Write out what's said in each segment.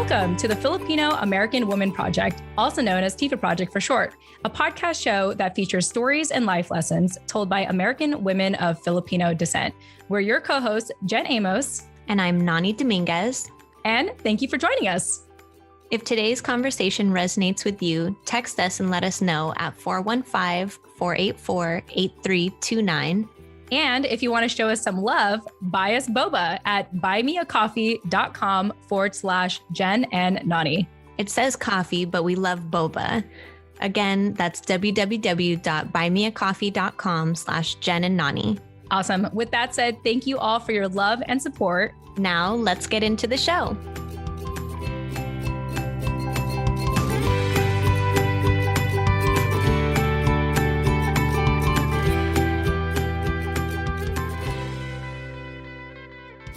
Welcome to the Filipino American Woman Project, also known as TIFA Project for short, a podcast show that features stories and life lessons told by American women of Filipino descent. We're your co-hosts, Jen Amos. And I'm Nani Dominguez. And thank you for joining us. If today's conversation resonates with you, text us and let us know at 415-484-8329. And if you want to show us some love, buy us boba at buymeacoffee.com/Jen and Nani. It says coffee, but we love boba. Again, that's www.buymeacoffee.com/Jen and Nani. Awesome. With that said, thank you all for your love and support. Now let's get into the show.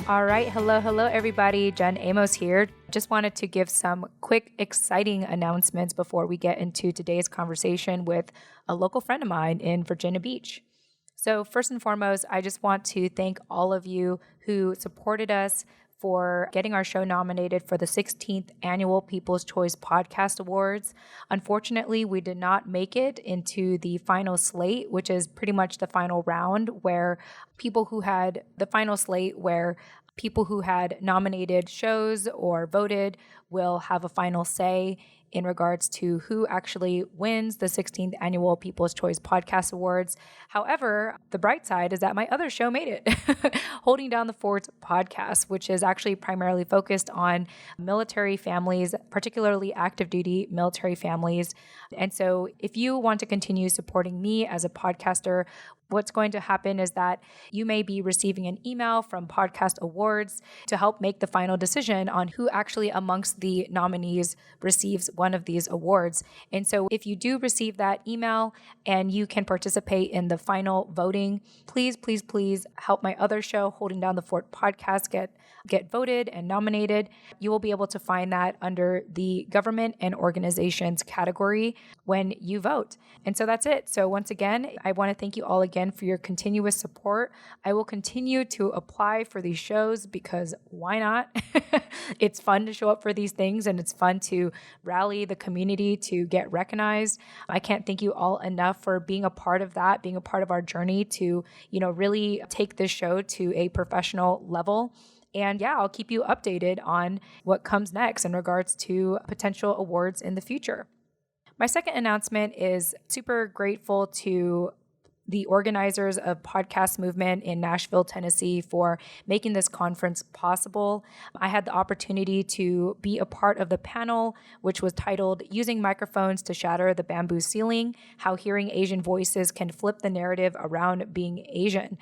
All right. Hello, everybody. Jen Amos here. Just wanted to give some quick, exciting announcements before we get into today's conversation with a local friend of mine in Virginia Beach. So first and foremost, I just want to thank all of you who supported us for getting our show nominated for the 16th Annual People's Choice Podcast Awards. Unfortunately, we did not make it into the final slate, which is pretty much the final round where people who had nominated shows or voted will have a final say in regards to who actually wins the 16th Annual People's Choice Podcast Awards. However, the bright side is that my other show made it, Holding Down the Fort podcast, which is actually primarily focused on military families, particularly active duty military families. And so if you want to continue supporting me as a podcaster, what's going to happen is that you may be receiving an email from Podcast Awards to help make the final decision on who actually amongst the nominees receives one of these awards. And so if you do receive that email and you can participate in the final voting, please help my other show, Holding Down the Fort podcast, get voted and nominated. You will be able to find that under the government and organizations category when you vote. And so that's it. So once again, I want to thank you all again for your continuous support. I will continue to apply for these shows because why not? It's fun to show up for these things and it's fun to rally the community to get recognized. I can't thank you all enough for being a part of that, being a part of our journey to, really take this show to a professional level. And yeah, I'll keep you updated on what comes next in regards to potential awards in the future. My second announcement is super grateful to the organizers of Podcast Movement in Nashville, Tennessee, for making this conference possible. I had the opportunity to be a part of the panel, which was titled Using Microphones to Shatter the Bamboo Ceiling, How Hearing Asian Voices Can Flip the Narrative Around Being Asian.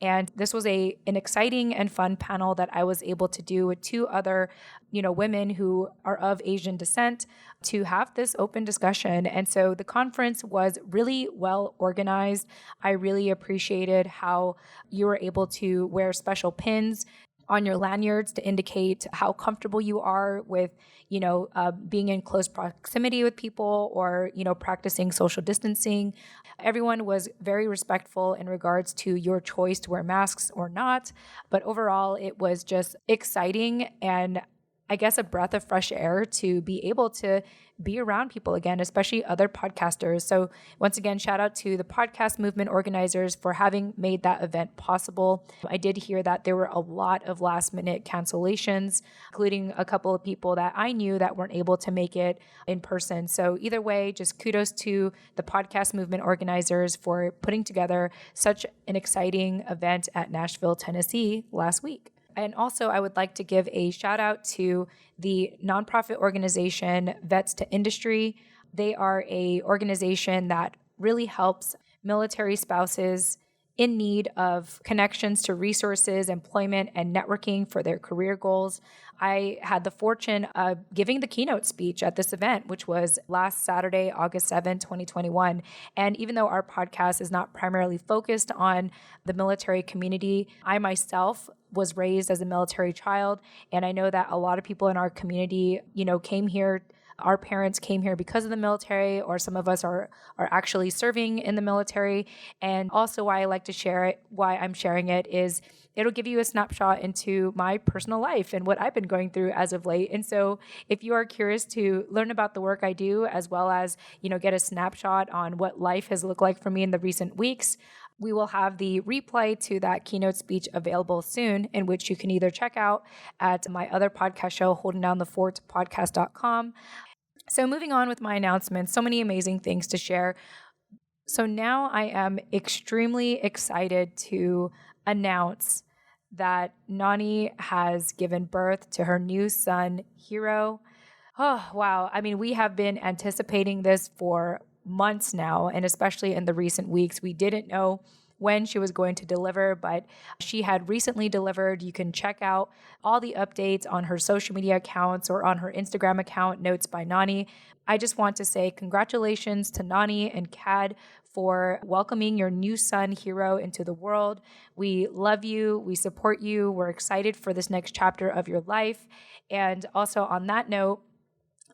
And this was an exciting and fun panel that I was able to do with two other women who are of Asian descent to have this open discussion. And so the conference was really well organized. I really appreciated how you were able to wear special pins on your lanyards to indicate how comfortable you are with, being in close proximity with people or, practicing social distancing. Everyone was very respectful in regards to your choice to wear masks or not. But overall, it was just exciting and I guess a breath of fresh air to be able to be around people again, especially other podcasters. So once again, shout out to the Podcast Movement organizers for having made that event possible. I did hear that there were a lot of last minute cancellations, including a couple of people that I knew that weren't able to make it in person. So either way, just kudos to the Podcast Movement organizers for putting together such an exciting event at Nashville, Tennessee last week. And also, I would like to give a shout out to the nonprofit organization Vets to Industry. They are an organization that really helps military spouses in need of connections to resources, employment, and networking for their career goals. I had the fortune of giving the keynote speech at this event, which was last Saturday, August 7, 2021. And even though our podcast is not primarily focused on the military community, I myself was raised as a military child. And I know that a lot of people in our community, came here our parents came here because of the military, or some of us are actually serving in the military. And also why I like to share it, why I'm sharing it, is it'll give you a snapshot into my personal life and what I've been going through as of late. And so if you are curious to learn about the work I do, as well as, get a snapshot on what life has looked like for me in the recent weeks, we will have the replay to that keynote speech available soon, in which you can either check out at my other podcast show, Holding Down the Fort podcast.com. So moving on with my announcements, so many amazing things to share. So now I am extremely excited to announce that Nani has given birth to her new son, Hero. Oh, wow. I mean, we have been anticipating this for months now, and especially in the recent weeks. We didn't know when she was going to deliver, but she had recently delivered. You can check out all the updates on her social media accounts or on her Instagram account, Notes by Nani. I just want to say congratulations to Nani and Cad for welcoming your new son, Hero, into the world. We love you. We support you. We're excited for this next chapter of your life. And also on that note,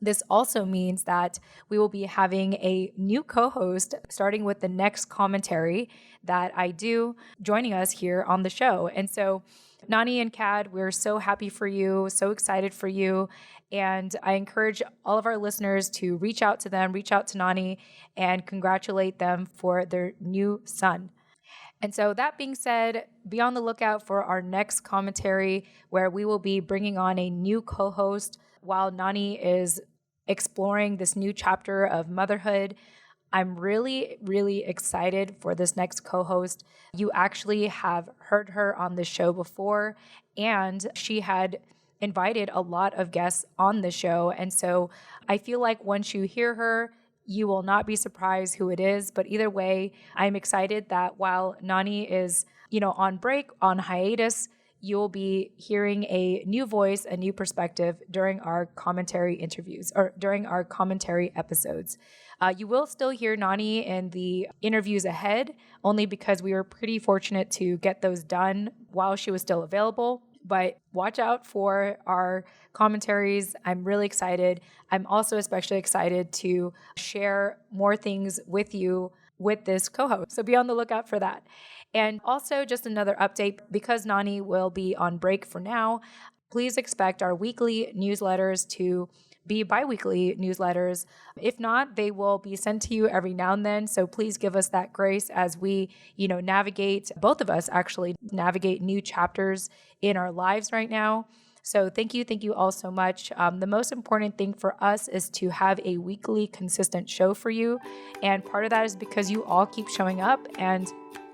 this also means that we will be having a new co-host starting with the next commentary that I do, joining us here on the show. And so Nani and Cad, we're so happy for you, so excited for you. And I encourage all of our listeners to reach out to them, reach out to Nani, and congratulate them for their new son. And so that being said, be on the lookout for our next commentary, where we will be bringing on a new co-host while Nani is exploring this new chapter of motherhood. I'm really, really excited for this next co-host. You actually have heard her on the show before, and she had invited a lot of guests on the show. And so I feel like once you hear her, you will not be surprised who it is. But either way, I'm excited that while Nani is, on break, on hiatus, you'll be hearing a new voice, a new perspective during our commentary interviews or during our commentary episodes. You will still hear Nani in the interviews ahead, only because we were pretty fortunate to get those done while she was still available. But watch out for our commentaries. I'm really excited. I'm also especially excited to share more things with you with this co-host. So be on the lookout for that. And also just another update, because Nani will be on break for now, please expect our weekly newsletters to be bi-weekly newsletters. If not, they will be sent to you every now and then. So please give us that grace as we, navigate, both of us actually navigate new chapters in our lives right now. So thank you all so much. The most important thing for us is to have a weekly consistent show for you. And part of that is because you all keep showing up and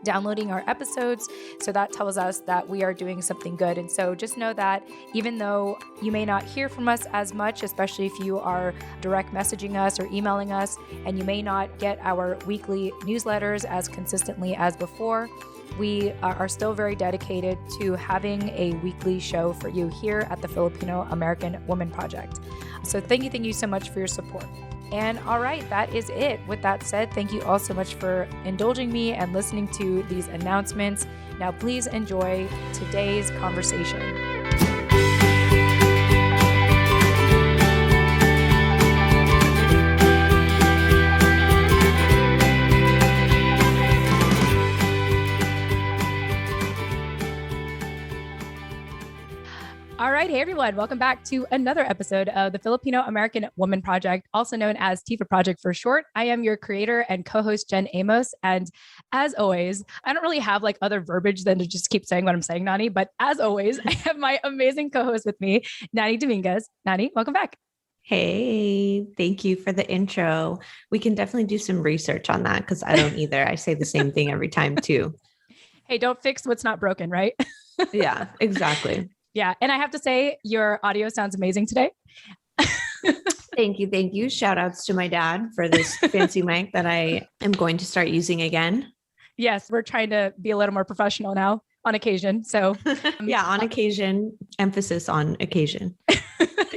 downloading our episodes. So that tells us that we are doing something good. And so just know that even though you may not hear from us as much, especially if you are direct messaging us or emailing us, and you may not get our weekly newsletters as consistently as before, we are still very dedicated to having a weekly show for you here at the Filipino American Woman Project. So thank you so much for your support. And all right, that is it. With that said, thank you all so much for indulging me and listening to these announcements. Now, please enjoy today's conversation. All right. Hey, everyone. Welcome back to another episode of the Filipino American Woman Project, also known as TIFA Project for short. I am your creator and co-host, Jen Amos. And as always, I don't really have like other verbiage than to just keep saying what I'm saying, Nani. But as always, I have my amazing co-host with me, Nani Dominguez. Nani, welcome back. Hey, thank you for the intro. We can definitely do some research on that because I don't either. I say the same thing every time too. Hey, don't fix what's not broken, right? Yeah, exactly. Yeah. And I have to say, your audio sounds amazing today. Thank you. Shout outs to my dad for this fancy mic that I am going to start using again. Yes. We're trying to be a little more professional now on occasion. So yeah, on occasion, emphasis on occasion.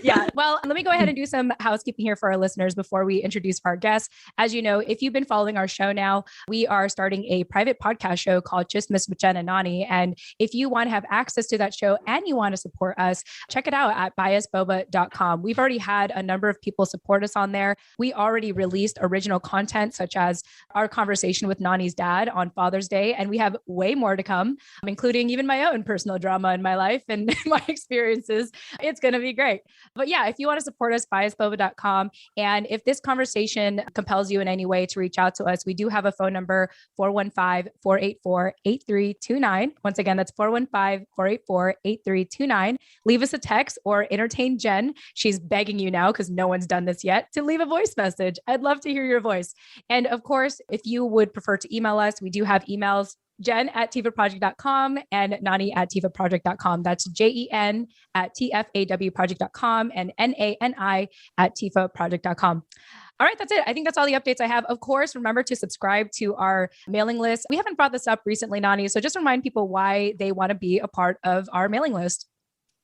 Yeah. Well, let me go ahead and do some housekeeping here for our listeners before we introduce our guests. As you know, if you've been following our show now, we are starting a private podcast show called Chismis with Jen and Nani. And if you want to have access to that show and you want to support us, check it out at biasboba.com. We've already had a number of people support us on there. We already released original content, such as our conversation with Nani's dad on Father's Day. And we have way more to come, including even my own personal drama in my life and my experiences. It's going to be great. But yeah, if you want to support us, biasboba.com. And if this conversation compels you in any way to reach out to us, we do have a phone number, 415-484-8329. Once again, that's 415-484-8329. Leave us a text or entertain Jen. She's begging you now, because no one's done this yet, to leave a voice message. I'd love to hear your voice. And of course, if you would prefer to email us, we do have emails. Jen at tifaproject.com and Nani at tifaproject.com. That's JEN at TFAWproject.com and NANI at tifaproject.com. All right, that's it. I think that's all the updates I have. Of course, remember to subscribe to our mailing list. We haven't brought this up recently, Nani, so just remind people why they want to be a part of our mailing list.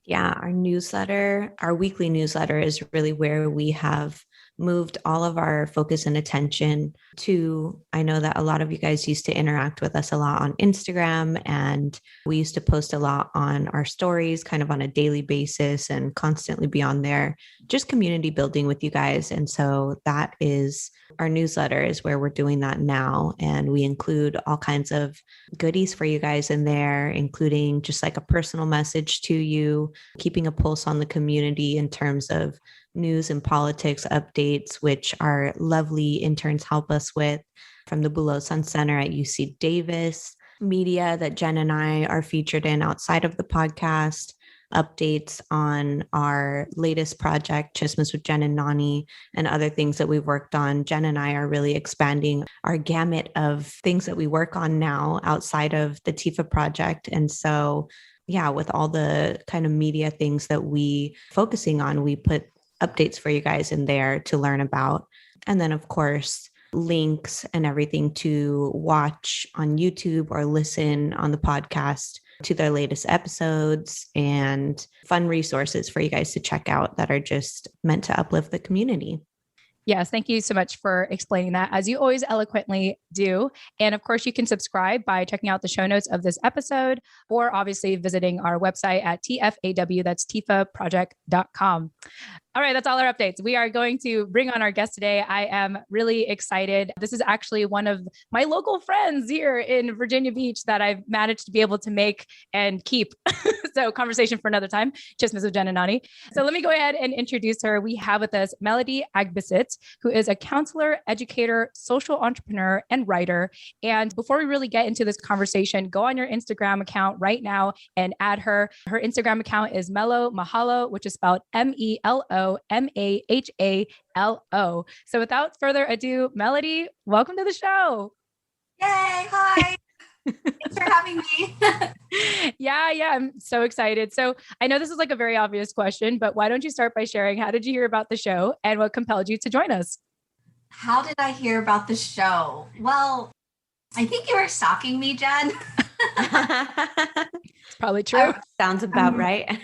Yeah, our newsletter, our weekly newsletter is really where we have moved all of our focus and attention to. I know that a lot of you guys used to interact with us a lot on Instagram, and we used to post a lot on our stories kind of on a daily basis and constantly be on there, just community building with you guys. And so that is our newsletter, is where we're doing that now. And we include all kinds of goodies for you guys in there, including just like a personal message to you, keeping a pulse on the community in terms of news and politics updates, which our lovely interns help us with, from the Bulow Sun Center at UC Davis, media that Jen and I are featured in outside of the podcast, updates on our latest project, Chismis with Jen and Nani, and other things that we've worked on. Jen and I are really expanding our gamut of things that we work on now outside of the TIFA project. And so, yeah, with all the kind of media things that we focusing on, we put updates for you guys in there to learn about. And then, of course, links and everything to watch on YouTube or listen on the podcast to their latest episodes, and fun resources for you guys to check out that are just meant to uplift the community. Yes, thank you so much for explaining that, as you always eloquently do. And of course, you can subscribe by checking out the show notes of this episode, or obviously visiting our website at TFAW, that's tifaproject.com. All right, that's all our updates. We are going to bring on our guest today. I am really excited. This is actually one of my local friends here in Virginia Beach that I've managed to be able to make and keep. So conversation for another time, just Ms. Jen and Nani. So let me go ahead and introduce her. We have with us Melody Agbisit, who is a counselor, educator, social entrepreneur, and writer. And before we really get into this conversation, go on your Instagram account right now and add her. Her Instagram account is Melo Mahalo, which is spelled MELO Mahalo. So without further ado, Melody, welcome to the show. Yay. Hi. Thanks for having me. Yeah. I'm so excited. So I know this is like a very obvious question, but why don't you start by sharing, how did you hear about the show and what compelled you to join us? How did I hear about the show? Well, I think you were stalking me, Jen. It's probably true. Sounds about right.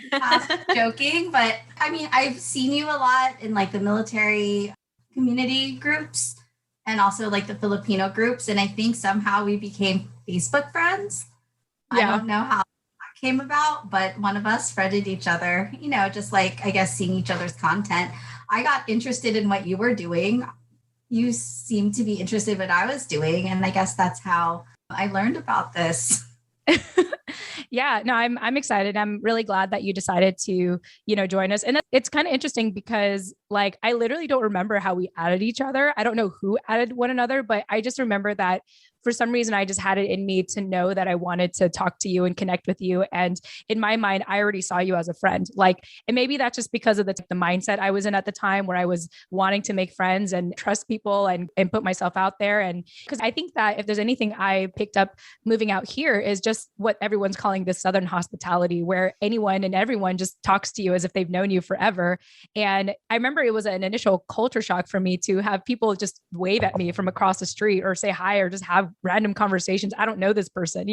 Joking, but I mean, I've seen you a lot in like the military community groups and also like the Filipino groups. And I think somehow we became Facebook friends. Yeah. I don't know how that came about, but one of us friended each other, just like, I guess, seeing each other's content. I got interested in what you were doing. You seemed to be interested in what I was doing. And I guess that's how I learned about this. Yeah, no, I'm excited. I'm really glad that you decided to, join us. And it's kind of interesting because like, I literally don't remember how we added each other. I don't know who added one another, but I just remember that for some reason, I just had it in me to know that I wanted to talk to you and connect with you. And in my mind, I already saw you as a friend. Like, and maybe that's just because of the mindset I was in at the time, where I was wanting to make friends and trust people and put myself out there. And because I think that if there's anything I picked up moving out here is just what everyone's calling this Southern hospitality, where anyone and everyone just talks to you as if they've known you forever. And I remember it was an initial culture shock for me to have people just wave at me from across the street or say hi or just have random conversations. I don't know this person,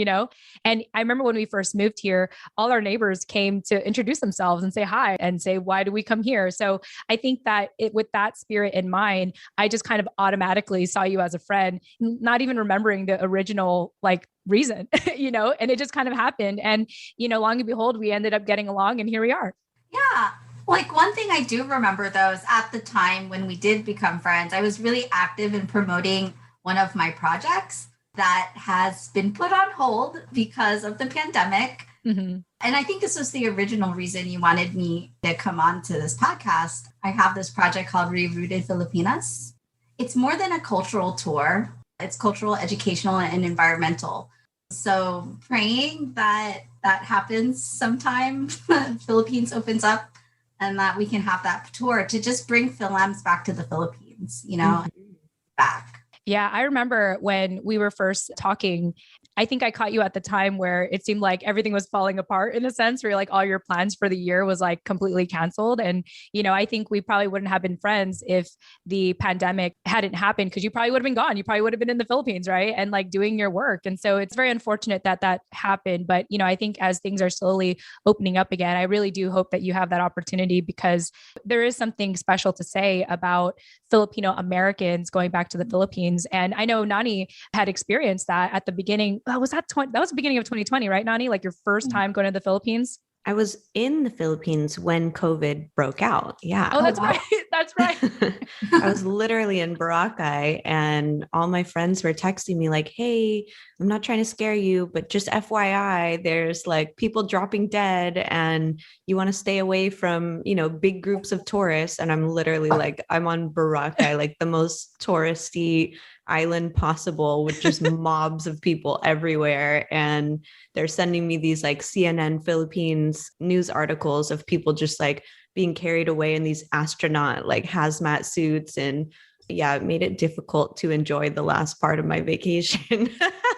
And I remember when we first moved here, all our neighbors came to introduce themselves and say hi and say, why do we come here? So I think that with that spirit in mind, I just kind of automatically saw you as a friend, not even remembering the original reason, and it just kind of happened. And, long and behold, we ended up getting along and here we are. Yeah. One thing I do remember though is at the time when we did become friends, I was really active in promoting one of my projects that has been put on hold because of the pandemic. Mm-hmm. And I think this was the original reason you wanted me to come on to this podcast. I have this project called Rerooted Filipinas. It's more than a cultural tour. It's cultural, educational, and environmental. So praying that happens sometime, Philippines opens up and that we can have that tour to just bring Fil-Ams back to the Philippines, back. Yeah, I remember when we were first talking, I think I caught you at the time where it seemed like everything was falling apart in a sense where all your plans for the year was completely canceled. And, I think we probably wouldn't have been friends if the pandemic hadn't happened because you probably would have been gone. You probably would have been in the Philippines, right? And doing your work. And so it's very unfortunate that happened. But, I think as things are slowly opening up again, I really do hope that you have that opportunity because there is something special to say about Filipino Americans going back to the Philippines. And I know Nani had experienced that at the beginning. That was the beginning of 2020, right, Nani? Your first time going to the Philippines? I was in the Philippines when COVID broke out. Yeah. Oh, that's right. That's right. I was literally in Boracay and all my friends were texting me hey, I'm not trying to scare you, but just FYI, there's people dropping dead and you want to stay away from, big groups of tourists. And I'm literally I'm on Boracay, the most touristy island possible with just mobs of people everywhere. And they're sending me these CNN Philippines news articles of people just being carried away in these astronaut hazmat suits. And yeah, it made it difficult to enjoy the last part of my vacation.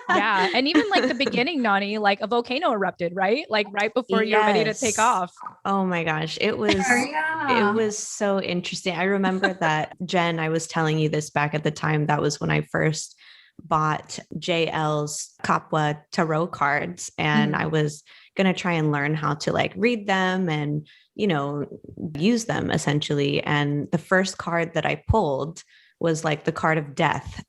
Yeah. And even the beginning, Nani, a volcano erupted, right? Right before you're ready to take off. Oh my gosh. It was so interesting. I remember that, Jen, I was telling you this back at the time. That was when I first bought JL's Kapwa tarot cards. And I was going to try and learn how to read them and, use them essentially. And the first card that I pulled was the card of death.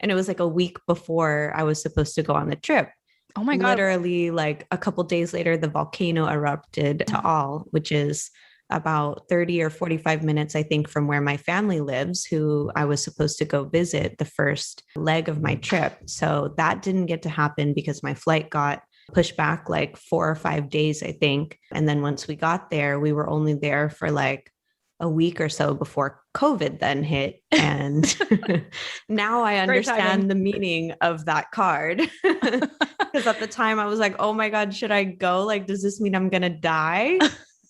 And it was a week before I was supposed to go on the trip. Oh my God. Literally a couple days later, the volcano erupted Taal, which is about 30 or 45 minutes, I think, from where my family lives, who I was supposed to go visit the first leg of my trip. So that didn't get to happen because my flight got pushed back 4 or 5 days, I think. And then once we got there, we were only there for a week or so before COVID then hit. And now I understand the meaning of that card. Because at the time I was oh my God, should I go? Does this mean I'm going to die?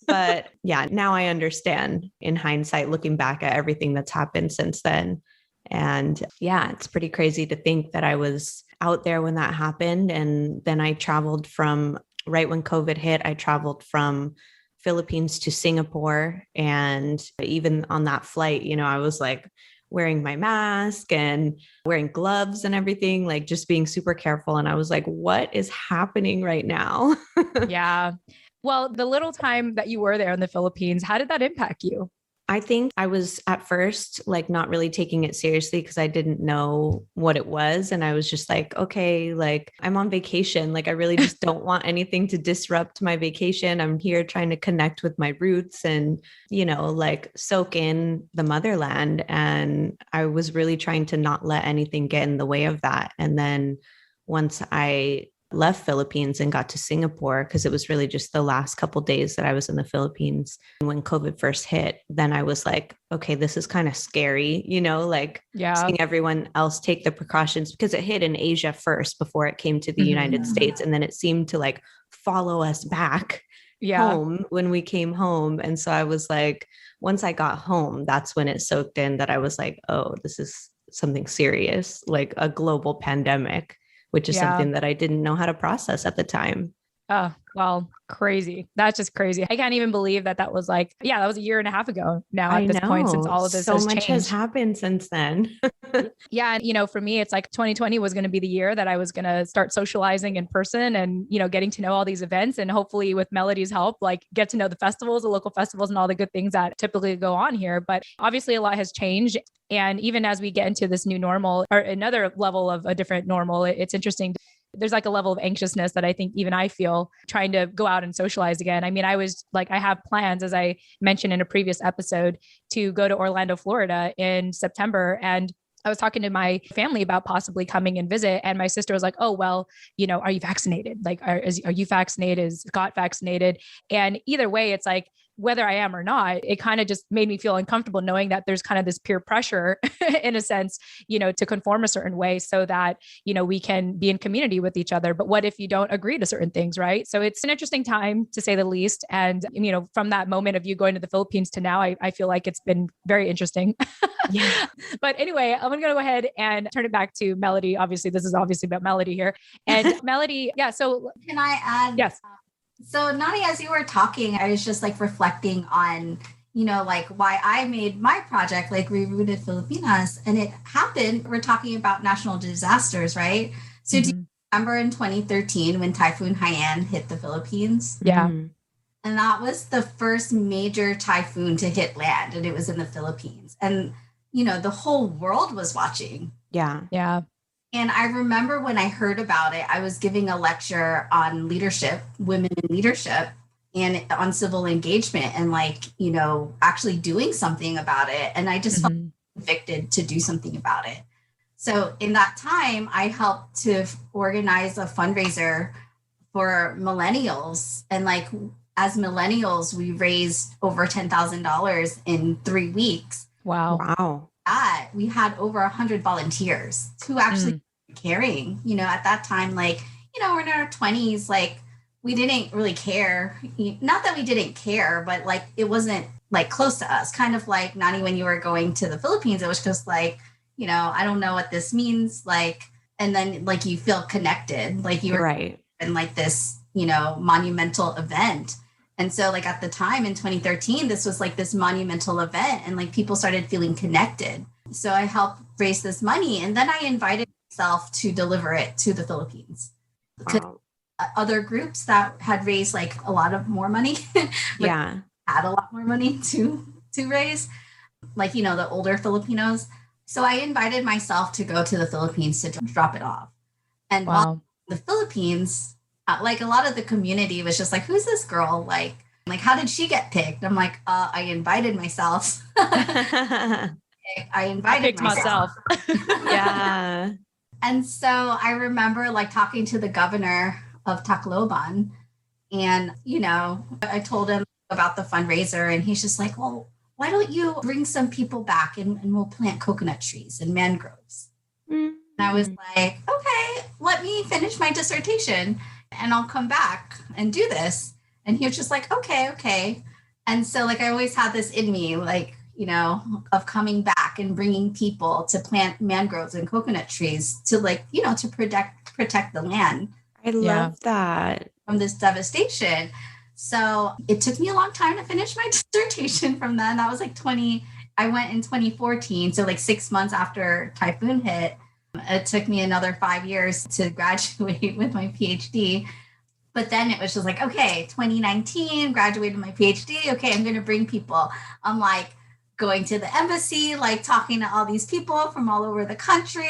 But yeah, now I understand in hindsight, looking back at everything that's happened since then. And yeah, it's pretty crazy to think that I was out there when that happened. And then I traveled right when COVID hit, I traveled from Philippines to Singapore. And even on that flight, I was wearing my mask and wearing gloves and everything, just being super careful. And I was what is happening right now? Yeah. Well, the little time that you were there in the Philippines, how did that impact you? I think I was at first not really taking it seriously because I didn't know what it was. And I was just okay, I'm on vacation. I really just don't want anything to disrupt my vacation. I'm here trying to connect with my roots and, soak in the motherland. And I was really trying to not let anything get in the way of that. And then once I left Philippines and got to Singapore, because it was really just the last couple of days that I was in the Philippines when COVID first hit, then I was okay, this is kind of scary, seeing everyone else take the precautions because it hit in Asia first before it came to the United States. And then it seemed to follow us back home when we came home. And so I was once I got home, that's when it soaked in that I was oh, this is something serious, a global pandemic, which is something that I didn't know how to process at the time. Oh, Well, crazy. That's just crazy. I can't even believe that was like, yeah, that was a year and a half ago now I at this point, since know. all of this So has much has changed. happened since then. Yeah. And, for me, it's like 2020 was going to be the year that I was going to start socializing in person and, getting to know all these events, and hopefully with Melody's help, like get to know the festivals, the local festivals, and all the good things that typically go on here. But obviously a lot has changed. And even as we get into this new normal, or another level of a different normal, it's interesting. There's like a level of anxiousness that I think even I feel trying to go out and socialize again. I mean, I was like, I have plans, as I mentioned in a previous episode, to go to Orlando, Florida in September. And I was talking to my family about possibly coming and visit. And my sister was like, oh, well, are you vaccinated? Like, are you vaccinated? Is Scott vaccinated? And either way, it's like, whether I am or not, it kind of just made me feel uncomfortable knowing that there's kind of this peer pressure in a sense, to conform a certain way so that, we can be in community with each other. But what if you don't agree to certain things, right? So it's an interesting time to say the least. And, from that moment of you going to the Philippines to now, I feel like it's been very interesting. Yeah. But anyway, I'm going to go ahead and turn it back to Melody. Obviously, this is obviously about Melody here. And Melody, yeah. So Can I add? Yes. So Nani, as you were talking, I was just like reflecting on, like why I made my project, like Rerooted Filipinas. And it happened, we're talking about national disasters, right? So do you remember in 2013 when Typhoon Haiyan hit the Philippines? Yeah. And that was the first major typhoon to hit land, and it was in the Philippines. And, the whole world was watching. Yeah. Yeah. And I remember when I heard about it, I was giving a lecture on leadership, women in leadership, and on civil engagement, and actually doing something about it. And I just felt convicted to do something about it. So in that time, I helped to organize a fundraiser for millennials. And as millennials, we raised over $10,000 in 3 weeks. Wow. We had over 100 volunteers who actually caring, at that time, we're in our 20s, we didn't really care. Not that we didn't care, but it wasn't close to us. Kind of like Nani, when you were going to the Philippines, it was just I don't know what this means. And then you feel connected, you were right in this, monumental event. And so at the time in 2013, this was this monumental event, and people started feeling connected. So I helped raise this money, and then I invited myself to deliver it to the Philippines. wow. Other groups that had raised a lot of more money, yeah, had a lot more money to raise, the older Filipinos. So I invited myself to go to the Philippines to drop it off. And while in the Philippines, a lot of the community was just who's this girl? How did she get picked? I'm I invited myself. I invited myself. Yeah. And so I remember talking to the governor of Tacloban, and, I told him about the fundraiser, and he's just well, why don't you bring some people back and we'll plant coconut trees and mangroves? And I was okay, let me finish my dissertation and I'll come back and do this. And he was just okay. And so I always had this in me, of coming back and bringing people to plant mangroves and coconut trees to to protect the land. I love that. From this devastation. So it took me a long time to finish my dissertation from then. That was I went in 2014. So 6 months after typhoon hit. It took me another 5 years to graduate with my PhD. But then it was just okay, 2019, graduated my PhD. Okay, I'm going to bring people. I'm going to the embassy, talking to all these people from all over the country,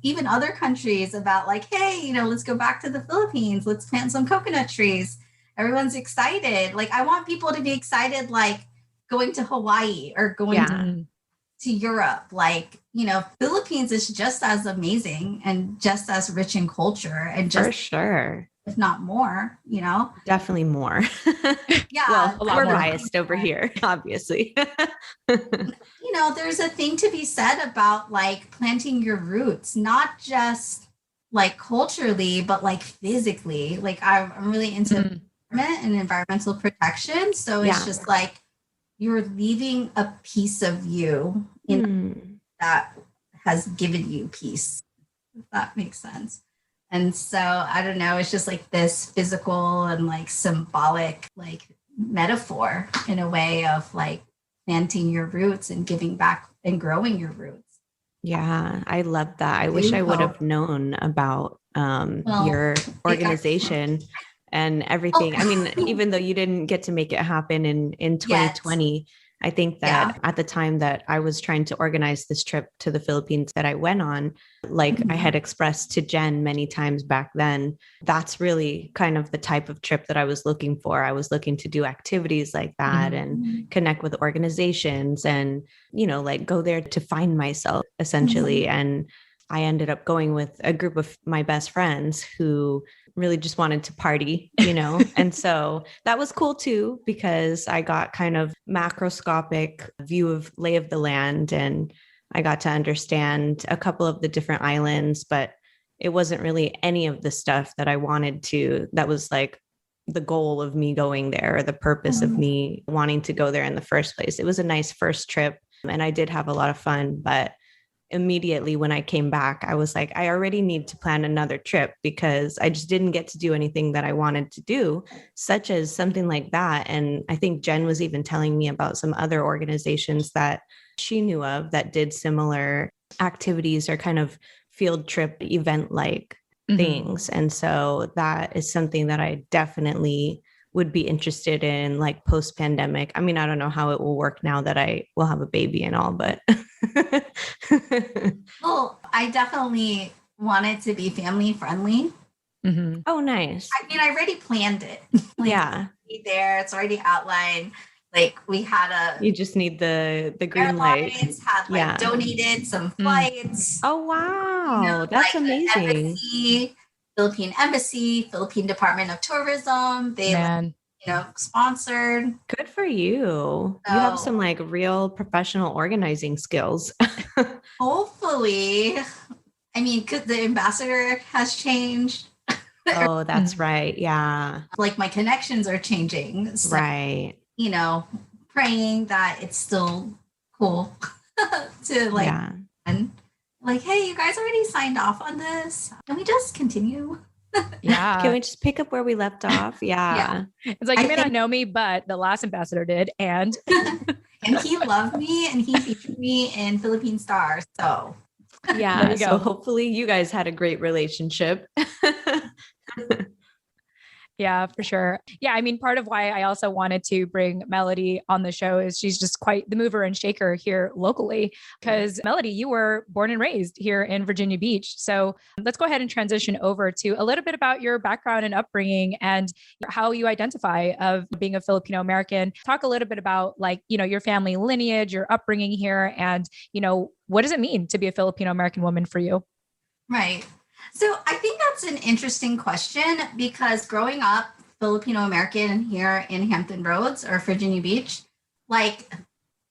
even other countries about hey, let's go back to the Philippines. Let's plant some coconut trees. Everyone's excited. I want people to be excited, going to Hawaii or going to Europe. Philippines is just as amazing and just as rich in culture, and just for sure, if not more, definitely more. Yeah. Well, we're biased over here, obviously. There's a thing to be said about planting your roots, not just culturally, but physically. I'm really into environment and environmental protection. So it's just you're leaving a piece of you in that has given you peace, if that makes sense. And so I don't know, it's just like this physical and like symbolic like metaphor in a way of like planting your roots and giving back and growing your roots. Yeah, I love that. I wish I would have known about your organization and everything. I mean, even though you didn't get to make it happen in 2020, I think that at the time that I was trying to organize this trip to the Philippines that I went on, like I had expressed to Jen many times back then, that's really kind of the type of trip that I was looking for. I was looking to do activities like that and connect with organizations and, you know, like go there to find myself essentially. And I ended up going with a group of my best friends who really just wanted to party, you know? And so that was cool too, because I got kind of macroscopic view of lay of the land and I got to understand a couple of the different islands, but it wasn't really any of the stuff that I wanted to, that was like the goal of me going there or the purpose of me wanting to go there in the first place. It was a nice first trip and I did have a lot of fun, but immediately when I came back, I was like, I already need to plan another trip because I just didn't get to do anything that I wanted to do, such as something like that. And I think Jen was even telling me about some other organizations that she knew of that did similar activities or kind of field trip event like things. And so that is something that I definitely would be interested in, like post pandemic. I mean, I don't know how it will work now that I will have a baby and all, but well, I definitely want it to be family friendly. Oh, nice. I mean, I already planned it. Like, yeah. There, it's already outlined. Like we had you just need the green light. Had like donated some flights. Oh, wow. You know, that's like amazing. Embassy, Philippine Embassy, Philippine Department of Tourism. They sponsored. Good for you. So, you have some like real professional organizing skills. Hopefully. I mean, the ambassador has changed. Oh, that's right. Yeah. Like my connections are changing. So, right. You know, praying that it's still cool to like, and like, hey, you guys already signed off on this. Can we just continue? Yeah. Can we just pick up where we left off? Yeah. It's like, you may not know me, but the last ambassador did. And and he loved me and he featured me in Philippine Star. So yeah. So hopefully you guys had a great relationship. Yeah, for sure. Yeah. I mean, part of why I also wanted to bring Melody on the show is she's just quite the mover and shaker here locally. Because Melody, you were born and raised here in Virginia Beach. So let's go ahead and transition over to a little bit about your background and upbringing and how you identify of being a Filipino American. Talk a little bit about like, you know, your family lineage, your upbringing here, and, you know, what does it mean to be a Filipino American woman for you? Right. So I think that's an interesting question because growing up Filipino American here in Hampton Roads or Virginia Beach, like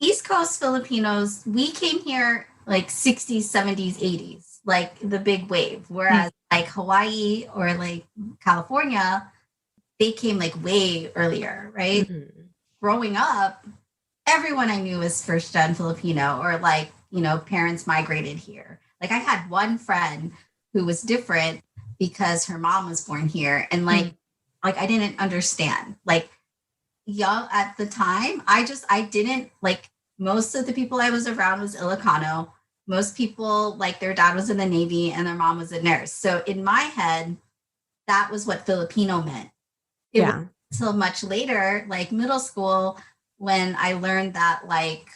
East Coast Filipinos, we came here like 60s, 70s, 80s, like the big wave. Whereas like Hawaii or like California, they came like way earlier, right? Growing up, everyone I knew was first gen Filipino or like, you know, parents migrated here. Like I had one friend who was different because her mom was born here. And like I didn't understand, like young at the time, I didn't like most of the people I was around was Ilocano. Most people like their dad was in the Navy and their mom was a nurse. So in my head, that was what Filipino meant. It wasn't until much later, like middle school, when I learned that like,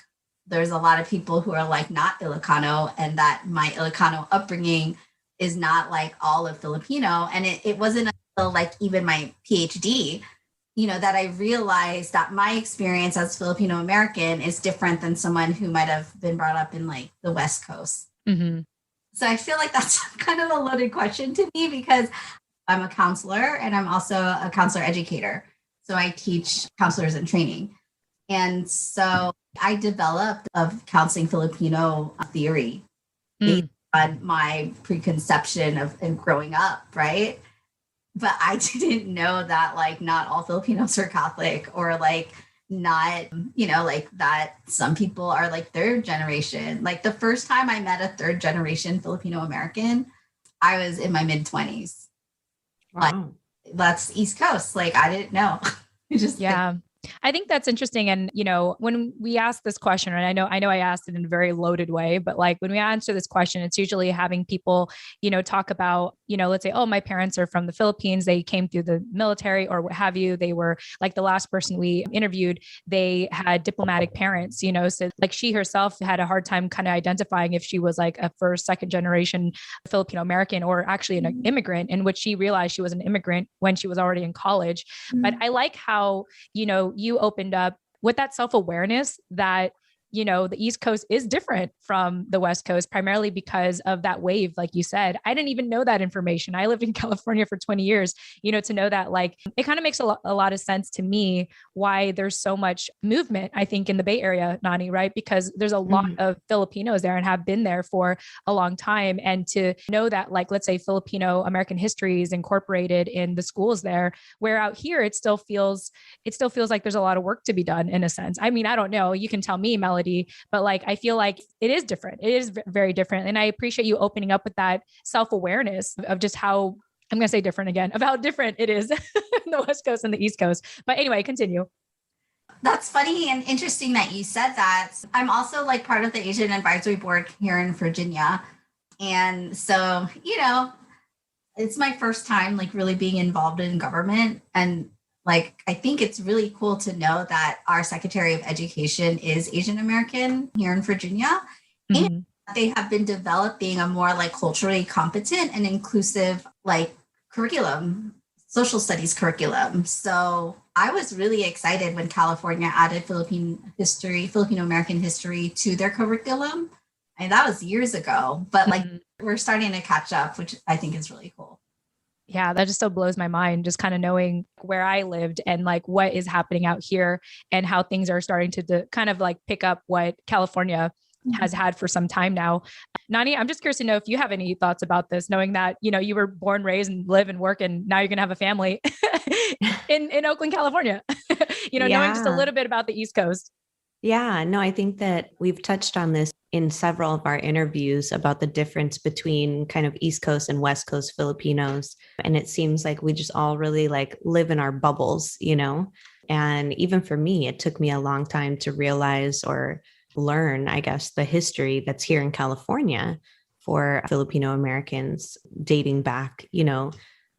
there's a lot of people who are like not Ilocano and that my Ilocano upbringing is not like all of Filipino. And it wasn't until like even my PhD, you know, that I realized that my experience as Filipino American is different than someone who might have been brought up in like the West Coast. So I feel like that's kind of a loaded question to me because I'm a counselor and I'm also a counselor educator. So I teach counselors in training. And so I developed a counseling Filipino theory based on my preconception of growing up, right? But I didn't know that like not all Filipinos are Catholic or like not, you know, like that some people are like third generation. Like the first time I met a third generation Filipino American, I was in my mid-20s. Wow. But that's East Coast. Like, I didn't know. Yeah. I think that's interesting. And, when we ask this question, and I know I asked it in a very loaded way, but like when we answer this question, it's usually having people, talk about, let's say, oh, my parents are from the Philippines. They came through the military or what have you. They were like the last person we interviewed. They had diplomatic parents, so like she herself had a hard time kind of identifying if she was like a first, second generation Filipino American or actually an immigrant, in which she realized she was an immigrant when she was already in college. But I like how, you opened up with that self-awareness that, the East Coast is different from the West Coast, primarily because of that wave. Like you said, I didn't even know that information. I lived in California for 20 years, to know that, like, it kind of makes a lot of sense to me why there's so much movement, I think, in the Bay Area, Nani, right? Because there's a lot of Filipinos there and have been there for a long time. And to know that, like, let's say Filipino American history is incorporated in the schools there, where out here, it still feels like there's a lot of work to be done in a sense. I mean, I don't know, you can tell me, Melody, but like, I feel like it is different. It is very different. And I appreciate you opening up with that self-awareness of just how, I'm going to say different again, of how different it is in the West Coast and the East Coast. But anyway, continue. That's funny and interesting that you said that. I'm also like part of the Asian Advisory Board here in Virginia. And so, it's my first time like really being involved in government. And like, I think it's really cool to know that our Secretary of Education is Asian American here in Virginia. And they have been developing a more like culturally competent and inclusive like curriculum, social studies curriculum. So I was really excited when California added Filipino American history to their curriculum. And that was years ago, but like we're starting to catch up, which I think is really cool. Yeah, that just still blows my mind, just kind of knowing where I lived and like what is happening out here and how things are starting to kind of like pick up what California has had for some time now. Nani, I'm just curious to know if you have any thoughts about this, knowing that, you were born, raised, and live and work, and now you're going to have a family in Oakland, California, knowing just a little bit about the East Coast. Yeah, no, I think that we've touched on this in several of our interviews about the difference between kind of East Coast and West Coast Filipinos. And it seems like we just all really like live in our bubbles, And even for me, it took me a long time to realize or learn, I guess, the history that's here in California for Filipino Americans dating back,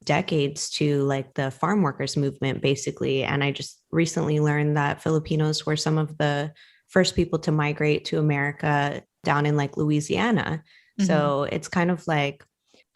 decades to like the farm workers movement, basically. And I just recently learned that Filipinos were some of the first people to migrate to America down in like Louisiana. So it's kind of like,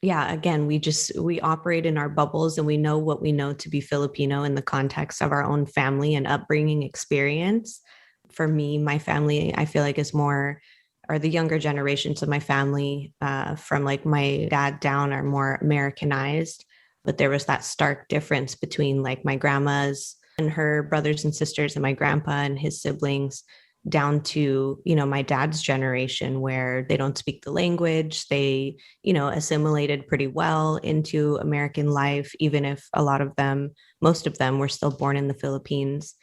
yeah, again, we operate in our bubbles and we know what we know to be Filipino in the context of our own family and upbringing experience. For me, my family, I feel like is more, or the younger generations of my family from like my dad down are more Americanized. But there was that stark difference between like my grandma's and her brothers and sisters and my grandpa and his siblings down to, my dad's generation where they don't speak the language. They, assimilated pretty well into American life, even if most of them were still born in the Philippines.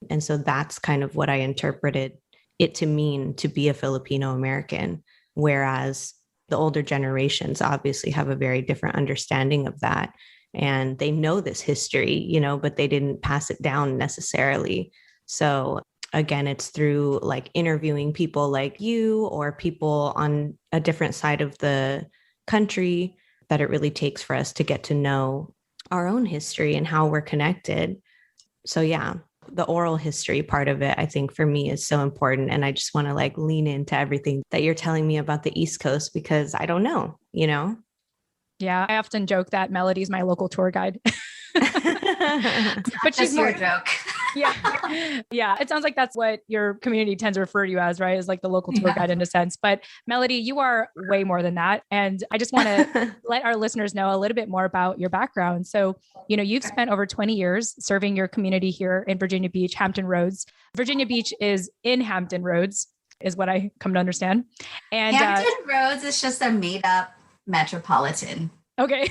And so that's kind of what I interpreted it to mean to be a Filipino American, whereas the older generations obviously have a very different understanding of that. And they know this history, but they didn't pass it down necessarily. So again, it's through like interviewing people like you or people on a different side of the country that it really takes for us to get to know our own history and how we're connected. So yeah, the oral history part of it, I think for me is so important. And I just want to like lean into everything that you're telling me about the East Coast because I don't know. Yeah, I often joke that Melody's my local tour guide. But she's your joke. Yeah. Yeah. It sounds like that's what your community tends to refer to you as, right? As like the local tour guide in a sense. But Melody, you are way more than that. And I just want to let our listeners know a little bit more about your background. So, you've spent over 20 years serving your community here in Virginia Beach, Hampton Roads. Virginia Beach is in Hampton Roads, is what I come to understand. And Hampton Roads is just a made up metropolitan. Okay.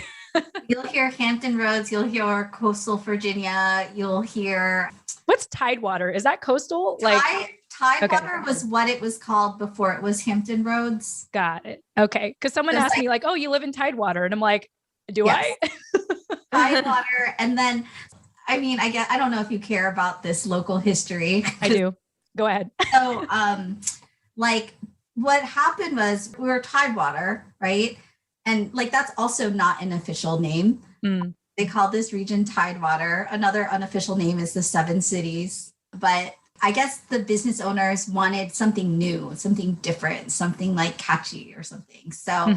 You'll hear Hampton Roads, you'll hear coastal Virginia, you'll hear what's Tidewater? Is that coastal? Tidewater was what it was called before it was Hampton Roads. Got it. Okay. Because someone asked me like, oh, you live in Tidewater. And I'm like, do I? Tidewater. And then, I mean, I don't know if you care about this local history. I do. Go ahead. So, like what happened was we were Tidewater, right? And like, that's also not an official name. They call this region Tidewater. Another unofficial name is the Seven Cities. But I guess the business owners wanted something new, something different, something like catchy or something. So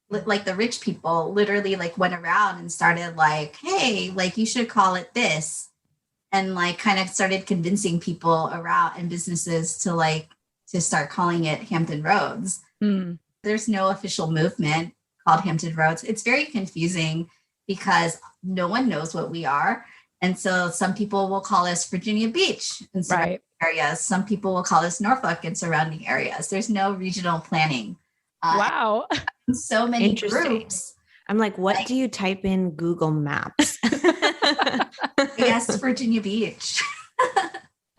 like the rich people literally like went around and started like, hey, like you should call it this. And like kind of started convincing people around and businesses to start calling it Hampton Roads. There's no official movement called Hampton Roads. It's very confusing because no one knows what we are. And so some people will call us Virginia Beach and surrounding areas. Some people will call us Norfolk and surrounding areas. There's no regional planning. Wow. So many groups. I'm like, what do you type in Google Maps? Yes, Virginia Beach.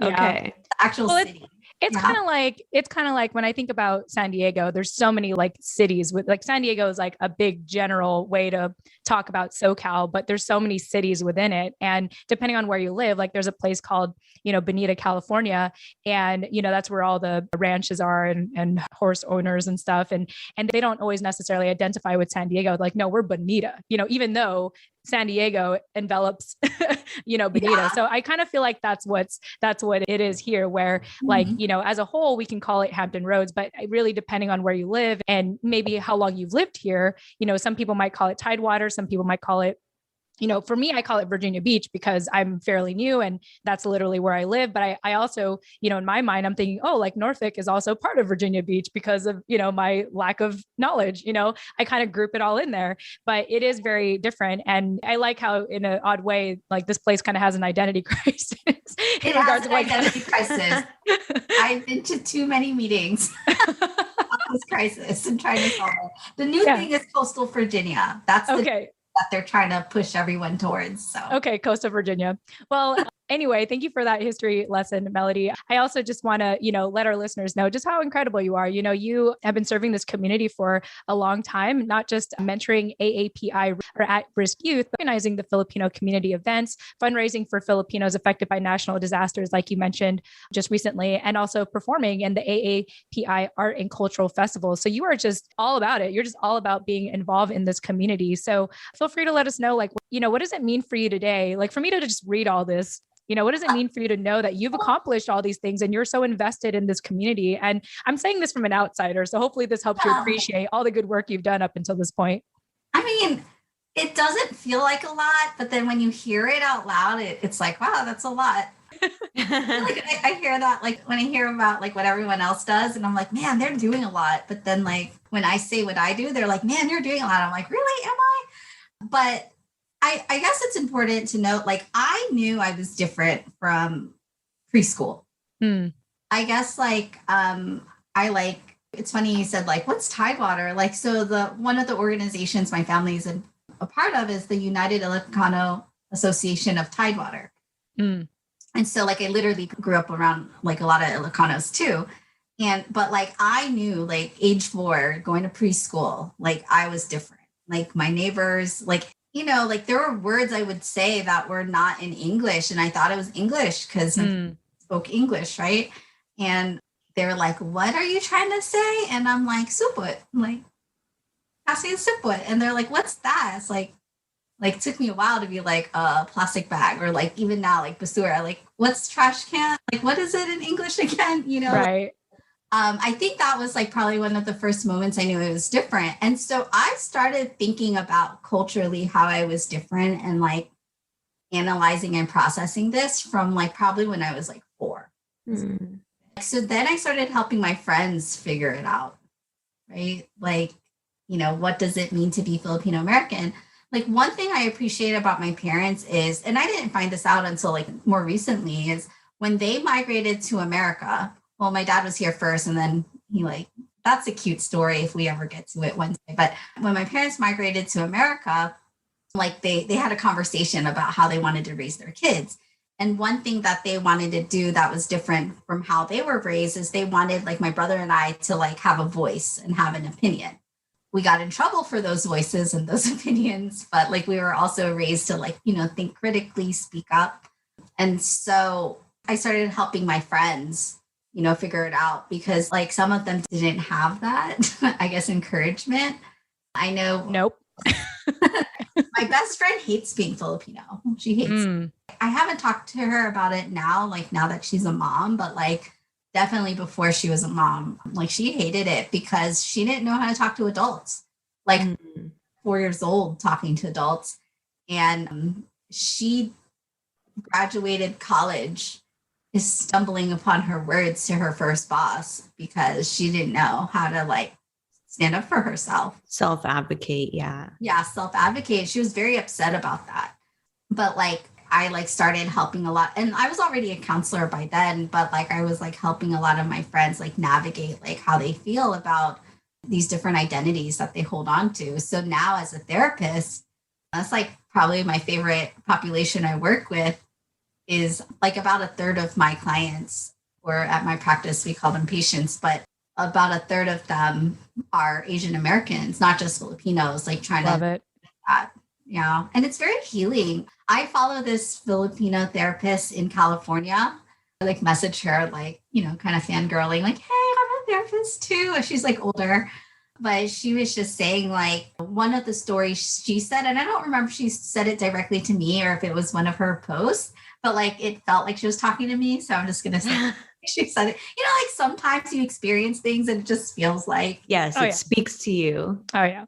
Okay. The actual city. It's kind of like when I think about San Diego, there's so many like cities with like San Diego is like a big general way to talk about SoCal, but there's so many cities within it. And depending on where you live, like there's a place called, Bonita, California. And, that's where all the ranches are and horse owners and stuff. And they don't always necessarily identify with San Diego. Like, no, we're Bonita, even though San Diego envelops, Bonita. Yeah. So I kind of feel like that's what it is here, where like, as a whole, we can call it Hampton Roads, but really depending on where you live and maybe how long you've lived here, some people might call it Tidewater. Some people might call it, for me, I call it Virginia Beach because I'm fairly new and that's literally where I live. But I also, in my mind, I'm thinking, oh, like Norfolk is also part of Virginia Beach because of, my lack of knowledge, I kind of group it all in there, but it is very different. And I like how in an odd way, like this place kind of has an identity crisis. It has an identity crisis. I've been to too many meetings on this crisis and trying to solve it. The new thing is coastal Virginia. That's that they're trying to push everyone towards. So okay, coastal Virginia. Well, anyway, thank you for that history lesson, Melody. I also just want to, let our listeners know just how incredible you are. You have been serving this community for a long time, not just mentoring AAPI or at-risk youth, but organizing the Filipino community events, fundraising for Filipinos affected by national disasters, like you mentioned just recently, and also performing in the AAPI Art and Cultural Festival. So you are just all about it. You're just all about being involved in this community. So feel free to let us know, like, what does it mean for you today? Like for me to just read all this, what does it mean for you to know that you've accomplished all these things and you're so invested in this community? And I'm saying this from an outsider, so hopefully this helps you appreciate all the good work you've done up until this point. I mean, it doesn't feel like a lot, but then when you hear it out loud, it's like, wow, that's a lot. I hear that, like when I hear about like what everyone else does, and I'm like, man, they're doing a lot. But then like when I say what I do, they're like, man, you're doing a lot. I'm like, really? Am I? But I guess it's important to note, like, I knew I was different from preschool. I guess it's funny you said, like, what's Tidewater? Like, so one of the organizations my family is a part of is the United Ilocano Association of Tidewater. And so like, I literally grew up around like a lot of Ilocanos too. But like, I knew like age 4 going to preschool, like I was different. Like my neighbors, like, like there were words I would say that were not in English. And I thought it was English because I spoke English, right? And they were like, what are you trying to say? And I'm like, suput. I'm like, I say suput. And they're like, what's that? It's like it took me a while to be like a plastic bag, or like even now, like basura, like what's trash can? Like, what is it in English again? Right. I think that was like probably one of the first moments I knew it was different. And so I started thinking about culturally how I was different and like analyzing and processing this from like probably when I was like 4. So then I started helping my friends figure it out, right? Like, what does it mean to be Filipino American? Like one thing I appreciate about my parents is, and I didn't find this out until like more recently, is when they migrated to America. Well, my dad was here first, and then that's a cute story if we ever get to it one day. But when my parents migrated to America, like they had a conversation about how they wanted to raise their kids. And one thing that they wanted to do that was different from how they were raised is they wanted like my brother and I to like have a voice and have an opinion. We got in trouble for those voices and those opinions, but like we were also raised to like, think critically, speak up. And so I started helping my friends, figure it out because like some of them didn't have that, I guess, encouragement. I know. Nope. My best friend hates being Filipino. She hates it. I haven't talked to her about it now, like now that she's a mom, but like definitely before she was a mom, like she hated it because she didn't know how to talk to adults, like 4 years old talking to adults. And she graduated college is stumbling upon her words to her first boss because she didn't know how to like stand up for herself. Self-advocate. Yeah. Yeah. Self-advocate. She was very upset about that. But like, I like started helping a lot and I was already a counselor by then, but like I was like helping a lot of my friends like navigate like how they feel about these different identities that they hold on to. So now as a therapist, that's like probably my favorite population I work with is like about a third of my clients, or at my practice, we call them patients, but about a third of them are Asian Americans, not just Filipinos, like trying Love to it. That. Yeah. And it's very healing. I follow this Filipino therapist in California. I like message her, like, kind of fangirling, like, hey, I'm a therapist too. And she's like older. But she was just saying like one of the stories she said, and I don't remember if she said it directly to me or if it was one of her posts, but like it felt like she was talking to me. So I'm just going to say she said it. Like sometimes you experience things and it just feels like. Yes, it speaks to you. Oh, yeah.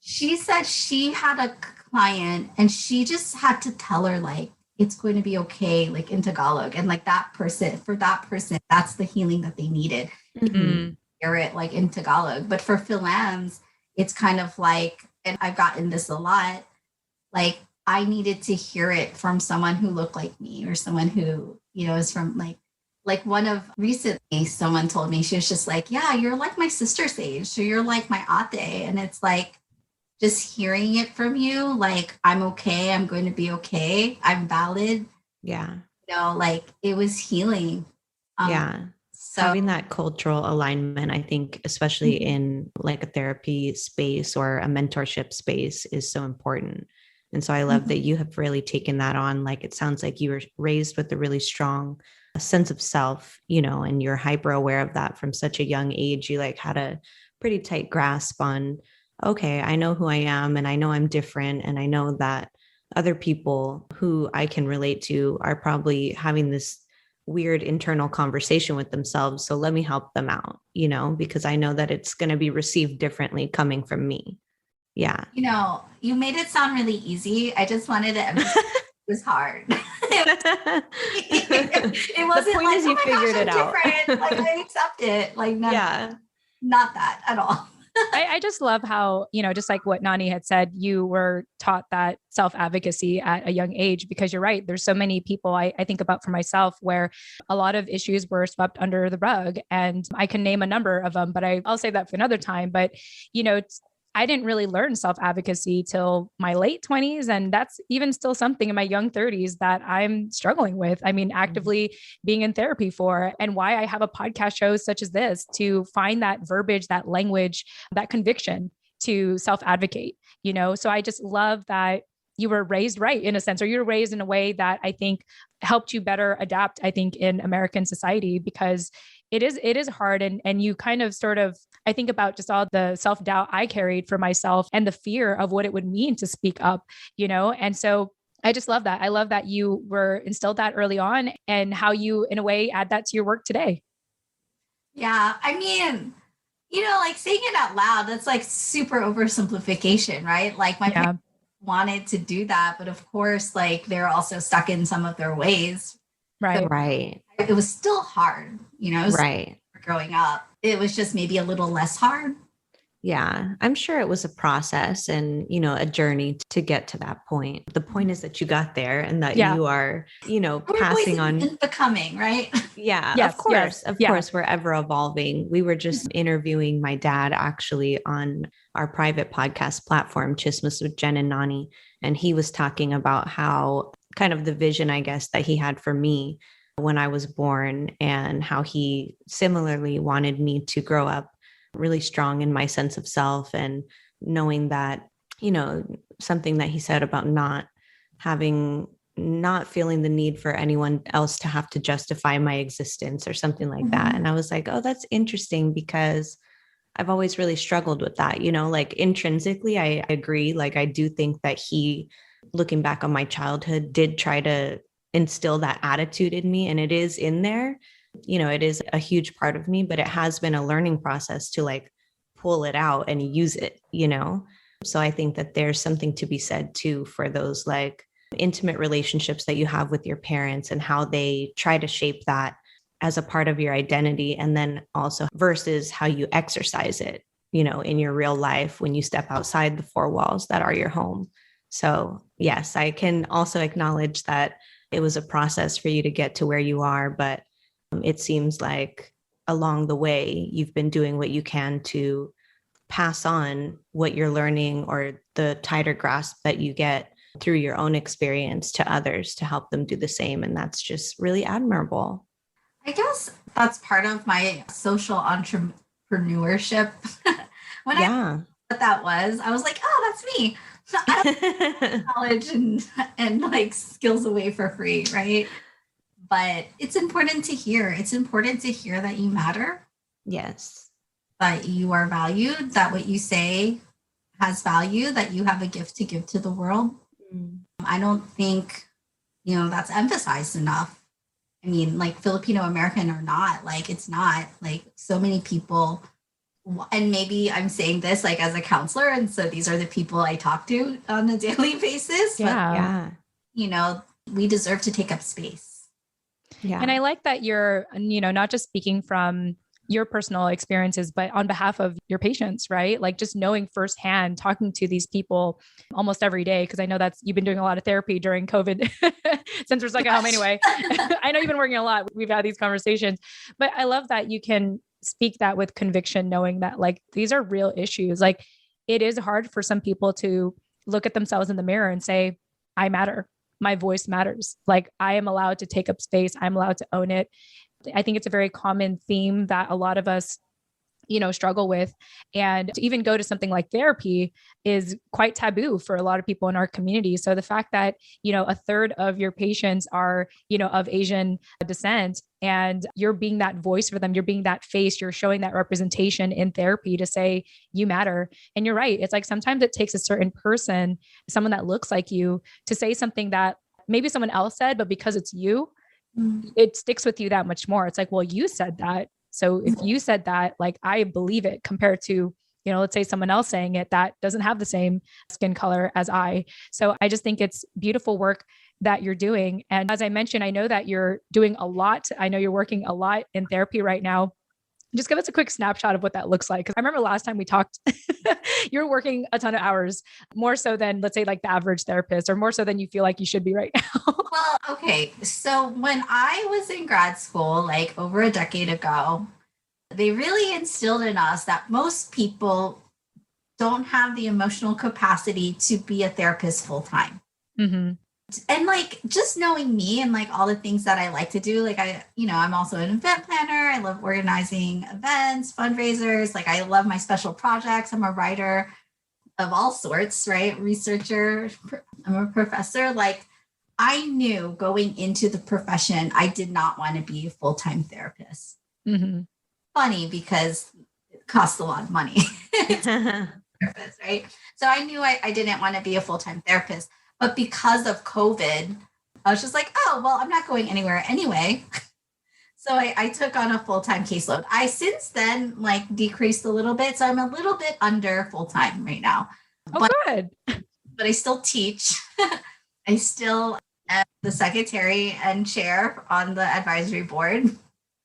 She said she had a client and she just had to tell her like, it's going to be okay, like in Tagalog. And like for that person, that's the healing that they needed. Hear it like in Tagalog. But for Fil-Ams, it's kind of like, and I've gotten this a lot, like I needed to hear it from someone who looked like me or someone who, is from like one of recently someone told me, she was just like, yeah, you're like my sister's age. So you're like my ate. And it's like, just hearing it from you, like, I'm okay. I'm going to be okay. I'm valid. Yeah. Like it was healing. Yeah. So having that cultural alignment, I think, especially in like a therapy space or a mentorship space is so important. And so I love that you have really taken that on. Like, it sounds like you were raised with a really strong sense of self, and you're hyper aware of that from such a young age. You like had a pretty tight grasp on, okay, I know who I am and I know I'm different. And I know that other people who I can relate to are probably having this weird internal conversation with themselves. So let me help them out, because I know that it's going to be received differently coming from me. Yeah. You made it sound really easy. I just wanted to emphasize it was hard. It wasn't the point like, is you figured it out. Like I accept it. Like not that at all. I just love how, just like what Nani had said, you were taught that self-advocacy at a young age, because you're right. There's so many people I think about for myself where a lot of issues were swept under the rug, and I can name a number of them, but I'll save that for another time. But, I didn't really learn self-advocacy till my late 20s. And that's even still something in my young 30s that I'm struggling with. I mean, actively being in therapy for, and why I have a podcast show such as this, to find that verbiage, that language, that conviction to self-advocate, So I just love that you were raised right in a sense, or you were raised in a way that I think helped you better adapt, I think, in American society, because it is hard. And you kind of sort of, I think about just all the self-doubt I carried for myself and the fear of what it would mean to speak up, and so I just love that. I love that you were instilled that early on, and how you, in a way, add that to your work today. Yeah. I mean, like saying it out loud, that's like super oversimplification, right? Like my parents wanted to do that, but of course, like they're also stuck in some of their ways. Right. So right. It was still hard, right. Growing up. It was just maybe a little less hard. Yeah, I'm sure it was a process and, a journey to get to that point. The point is that you got there and that you are, passing on. And becoming, right? Yeah, yes, of course. Yes. Of course, we're ever evolving. We were just interviewing my dad actually on our private podcast platform, Chismes with Jen and Nani. And he was talking about how kind of the vision, I guess, that he had for me when I was born, and how he similarly wanted me to grow up really strong in my sense of self, and knowing that, something that he said about not feeling the need for anyone else to have to justify my existence or something like that. And I was like, oh, that's interesting, because I've always really struggled with that, like intrinsically, I agree. Like, I do think that he, looking back on my childhood, did try to instill that attitude in me. And it is in there, it is a huge part of me, but it has been a learning process to like pull it out and use it, So I think that there's something to be said too for those like intimate relationships that you have with your parents, and how they try to shape that as a part of your identity. And then also versus how you exercise it, in your real life when you step outside the four walls that are your home. So yes, I can also acknowledge that it was a process for you to get to where you are, but it seems like along the way, you've been doing what you can to pass on what you're learning, or the tighter grasp that you get through your own experience, to others, to help them do the same. And that's just really admirable. I guess that's part of my social entrepreneurship. When I knew what that was, I was like, oh, that's me. So I don't have knowledge and like skills away for free, right? But it's important to hear. It's important to hear that you matter. Yes. That you are valued, that what you say has value, that you have a gift to give to the world. I don't think, that's emphasized enough. I mean, like Filipino American or not, like it's not, like so many people, and maybe I'm saying this like as a counselor, and so these are the people I talk to on a daily basis. Yeah. But, we deserve to take up space. Yeah. And I like that you're, not just speaking from your personal experiences, but on behalf of your patients, right? Like just knowing firsthand, talking to these people almost every day. Cause I know you've been doing a lot of therapy during COVID since we're stuck at home anyway. I know you've been working a lot. We've had these conversations, but I love that you can speak that with conviction, knowing that like, these are real issues. Like it is hard for some people to look at themselves in the mirror and say, I matter. My voice matters. Like I am allowed to take up space. I'm allowed to own it. I think it's a very common theme that a lot of us, struggle with. And to even go to something like therapy is quite taboo for a lot of people in our community. So the fact that, a third of your patients are, of Asian descent, and you're being that voice for them, you're being that face, you're showing that representation in therapy to say you matter. And you're right. It's like sometimes it takes a certain person, someone that looks like you, to say something that maybe someone else said, but because it's you, it sticks with you that much more. It's like, well, you said that. So if you said that, like, I believe it, compared to, let's say someone else saying it that doesn't have the same skin color as I. So I just think it's beautiful work that you're doing. And as I mentioned, I know that you're doing a lot. I know you're working a lot in therapy right now. Just give us a quick snapshot of what that looks like. Because I remember last time we talked, you're working a ton of hours, more so than, let's say, like the average therapist, or more so than you feel like you should be right now. Well, okay. So when I was in grad school, like over a decade ago, they really instilled in us that most people don't have the emotional capacity to be a therapist full time. Mm-hmm. And like just knowing me and like all the things that I like to do, like I'm also an event planner. I love organizing events, fundraisers. Like I love my special projects. I'm a writer of all sorts, right? Researcher. I'm a professor. Like I knew going into the profession, I did not want to be a full-time therapist. Mm-hmm. Funny because it costs a lot of money. Therapist, right? So I knew I didn't want to be a full-time therapist. But because of COVID, I was just like, oh, well, I'm not going anywhere anyway. So I took on a full-time caseload. I since then like decreased a little bit. So I'm a little bit under full-time right now. Oh, good. But I still teach. I still am the secretary and chair on the advisory board,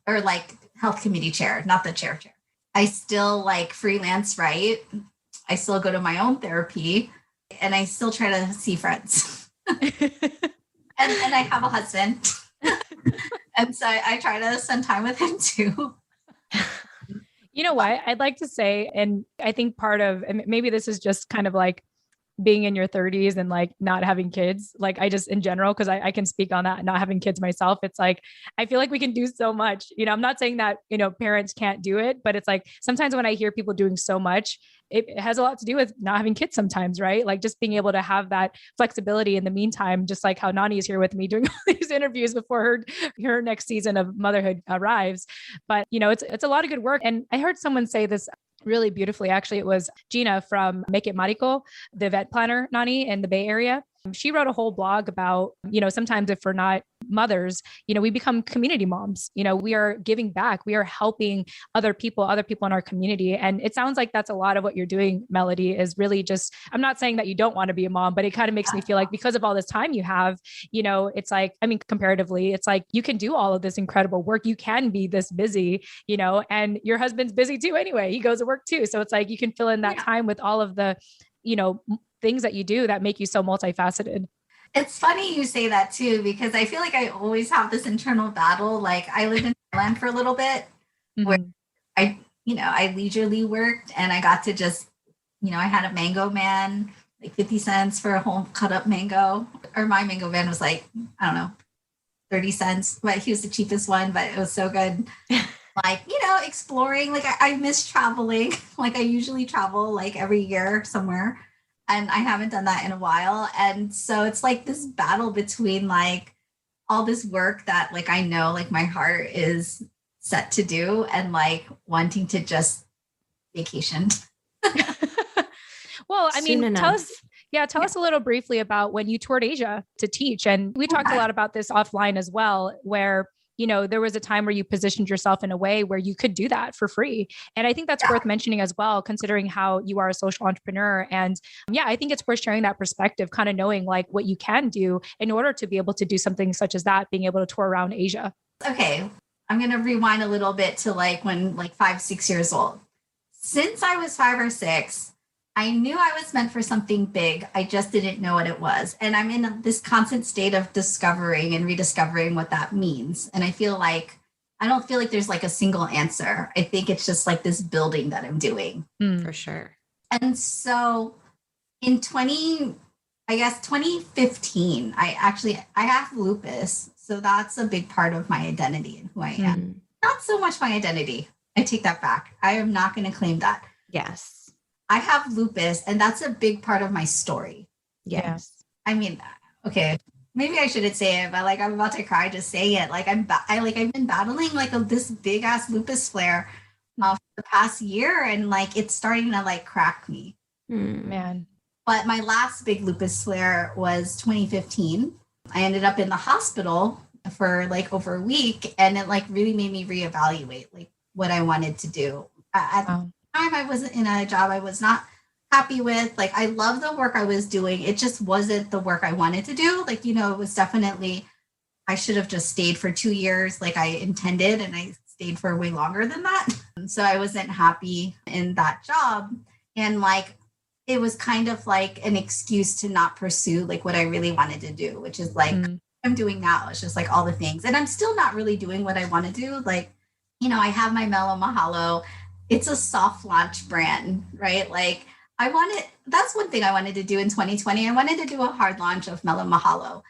or like health committee chair, not the chair. I still like freelance write. I still go to my own therapy. And I still try to see friends. and I have a husband. And so I try to spend time with him too. You know what? I'd like to say, and I think part of, and maybe this is just kind of like being in your 30s and like not having kids. Like I just in general, because I can speak on that, not having kids myself. It's like, I feel like we can do so much. I'm not saying that, parents can't do it, but it's like sometimes when I hear people doing so much, it has a lot to do with not having kids sometimes, right? Like just being able to have that flexibility in the meantime, just like how Nani is here with me doing all these interviews before her next season of motherhood arrives. But, it's a lot of good work. And I heard someone say this really beautifully. Actually, it was Gina from Make It Marico, the event planner, Nani, in the Bay Area. She wrote a whole blog about, sometimes if we're not mothers, we become community moms. We are giving back. We are helping other people in our community. And it sounds like that's a lot of what you're doing, Melody, is really just, I'm not saying that you don't want to be a mom, but it kind of makes me feel like because of all this time you have, it's like, I mean, comparatively, it's like you can do all of this incredible work. You can be this busy, and your husband's busy too anyway. He goes to work too. So it's like you can fill in that time with all of the, things that you do that make you so multifaceted. It's funny you say that too, because I feel like I always have this internal battle. Like I lived in Thailand for a little bit where I leisurely worked and I got to just, I had a mango man, like 50 cents for a whole cut up mango, or my mango man was like, I don't know, 30 cents, but he was the cheapest one, but it was so good. Like, exploring, like I miss traveling. Like I usually travel like every year somewhere. And I haven't done that in a while. And so it's like this battle between like all this work that like I know like my heart is set to do and like wanting to just vacation. Well, I mean, tell us a little briefly about when you toured Asia to teach. And we talked a lot about this offline as well, where there was a time where you positioned yourself in a way where you could do that for free. And I think that's worth mentioning as well, considering how you are a social entrepreneur. And I think it's worth sharing that perspective, kind of knowing like what you can do in order to be able to do something such as that, being able to tour around Asia. Okay. I'm going to rewind a little bit to like when like 5-6 years old. Since I was 5 or 6, I knew I was meant for something big. I just didn't know what it was. And I'm in this constant state of discovering and rediscovering what that means. And I don't feel like there's like a single answer. I think it's just like this building that I'm doing. For sure. And so in 2015, I have lupus. So that's a big part of my identity and who I am. Not so much my identity. I take that back. I am not going to claim that. Yes. I have lupus, and that's a big part of my story. Yes. I mean, okay, maybe I shouldn't say it, but like I'm about to cry just saying it. Like I've been battling like this big ass lupus flare for the past year, and like it's starting to like crack me. Man. But my last big lupus flare was 2015. I ended up in the hospital for like over a week, and it like really made me reevaluate like what I wanted to do. At the time, I wasn't in a job I was not happy with. Like I love the work I was doing. It just wasn't the work I wanted to do. Like, it was definitely, I should have just stayed for 2 years like I intended, and I stayed for way longer than that. So I wasn't happy in that job. And like, it was kind of like an excuse to not pursue like what I really wanted to do, which is like I'm doing now. It's just like all the things. And I'm still not really doing what I want to do. Like, I have my Mellow Mahalo. It's a soft launch brand, right? Like that's one thing I wanted to do in 2020. I wanted to do a hard launch of Mellow Mahalo.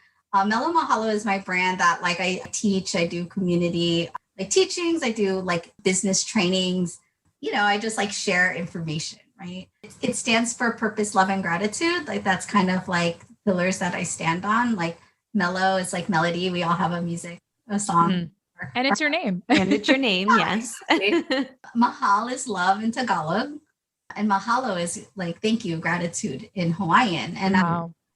Mellow Mahalo is my brand that like I teach, I do community like teachings, I do like business trainings, I just like share information, right? It stands for purpose, love, and gratitude. Like that's kind of like pillars that I stand on. Like Mellow is like melody. We all have a song. And it's your name. And it's your name, yes. Mahal is love in Tagalog. And mahalo is like thank you, gratitude in Hawaiian. And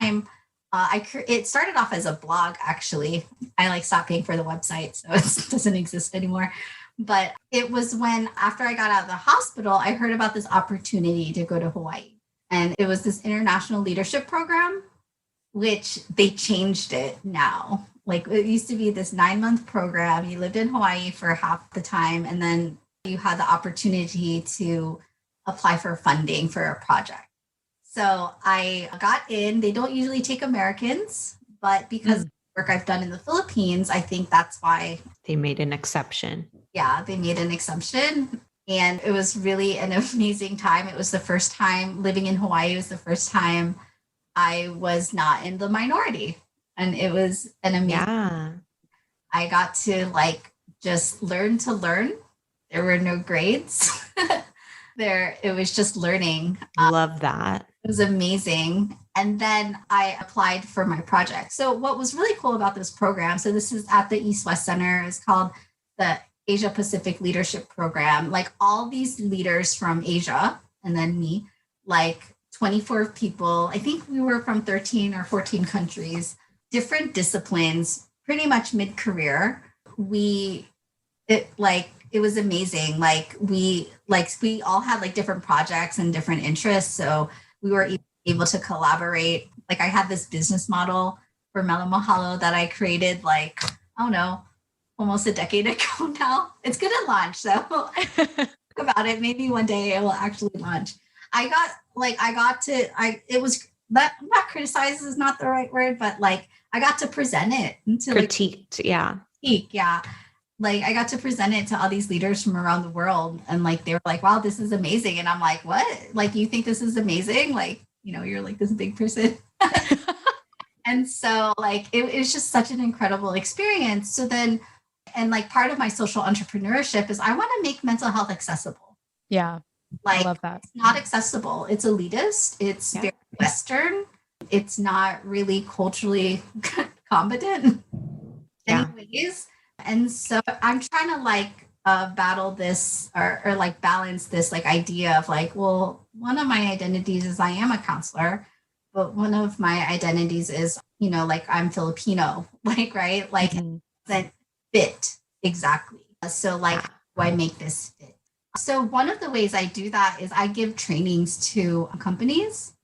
it started off as a blog, actually. I like stopped paying for the website, so it doesn't exist anymore. But it was when, after I got out of the hospital, I heard about this opportunity to go to Hawaii. And it was this international leadership program, which they changed it now. Like it used to be this 9-month program. You lived in Hawaii for half the time, and then you had the opportunity to apply for funding for a project. So I got in. They don't usually take Americans, but because of the work I've done in the Philippines, I think that's why they made an exception. Yeah, they made an exception. And it was really an amazing time. It was the first time living in Hawaii. It was the first time I was not in the minority. And it was an amazing, Yeah. I got to like just learn to learn. There were no grades. It was just learning. Love that. It was amazing. And then I applied for my project. So what was really cool about this program, so this is at the East West Center, is called the Asia Pacific Leadership Program. Like all these leaders from Asia, and then me, like 24 people, I think we were from 13 or 14 countries, different disciplines, pretty much mid-career. It was amazing. We all had like different projects and different interests. So we were able to collaborate. Like I had this business model for Melo Mahalo that I created like, I don't know, almost a decade ago now. It's going to launch. So talk about it. Maybe one day it will actually launch. It was that, not criticize is not the right word, but like I got to present it to critiqued. Yeah. Yeah. Like I got to present it to all these leaders from around the world. And like, they were like, wow, this is amazing. And I'm like, what? Like, you think this is amazing? Like, you're like this big person. And so like, it was just such an incredible experience. So then, and like part of my social entrepreneurship is I want to make mental health accessible. Yeah. Like, I love that. It's not accessible. It's elitist. It's very Western. It's not really culturally competent in ways. And so I'm trying to like battle this or like balance this like idea of like, well, one of my identities is I am a counselor, but one of my identities is, like I'm Filipino, like, right? Like it doesn't fit exactly. So like, how do I make this fit? So one of the ways I do that is I give trainings to companies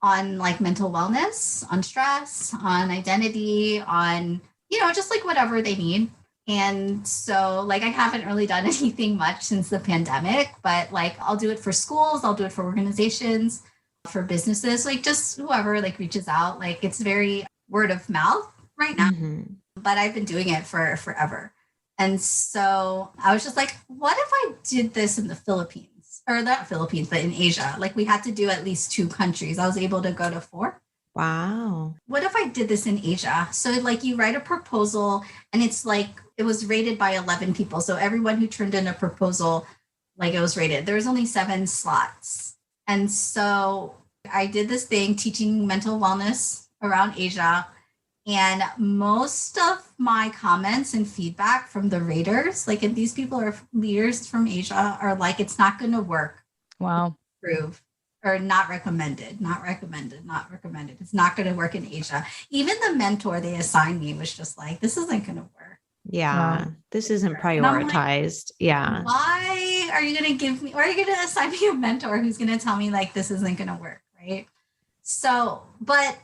on like mental wellness, on stress, on identity, on, just like whatever they need. And so like, I haven't really done anything much since the pandemic, but like, I'll do it for schools, I'll do it for organizations, for businesses, like just whoever like reaches out. Like it's very word of mouth right now, but I've been doing it for forever. And so I was just like, what if I did this in the Philippines, or not Philippines, but in Asia? Like we had to do at least 2 countries. I was able to go to 4. Wow. What if I did this in Asia? So like you write a proposal and it's like, it was rated by 11 people. So everyone who turned in a proposal, like it was rated. There was only 7 slots. And so I did this thing teaching mental wellness around Asia. And most of my comments and feedback from the raters, like if these people are leaders from Asia, are like, it's not going to work. Wow. Approve. Or not recommended. It's not going to work in Asia. Even the mentor they assigned me was just like, this isn't going to work. Yeah. Wow. This isn't prioritized. Like, why are you going to give me, or are you going to assign me a mentor who's going to tell me like, this isn't going to work? Right. So, but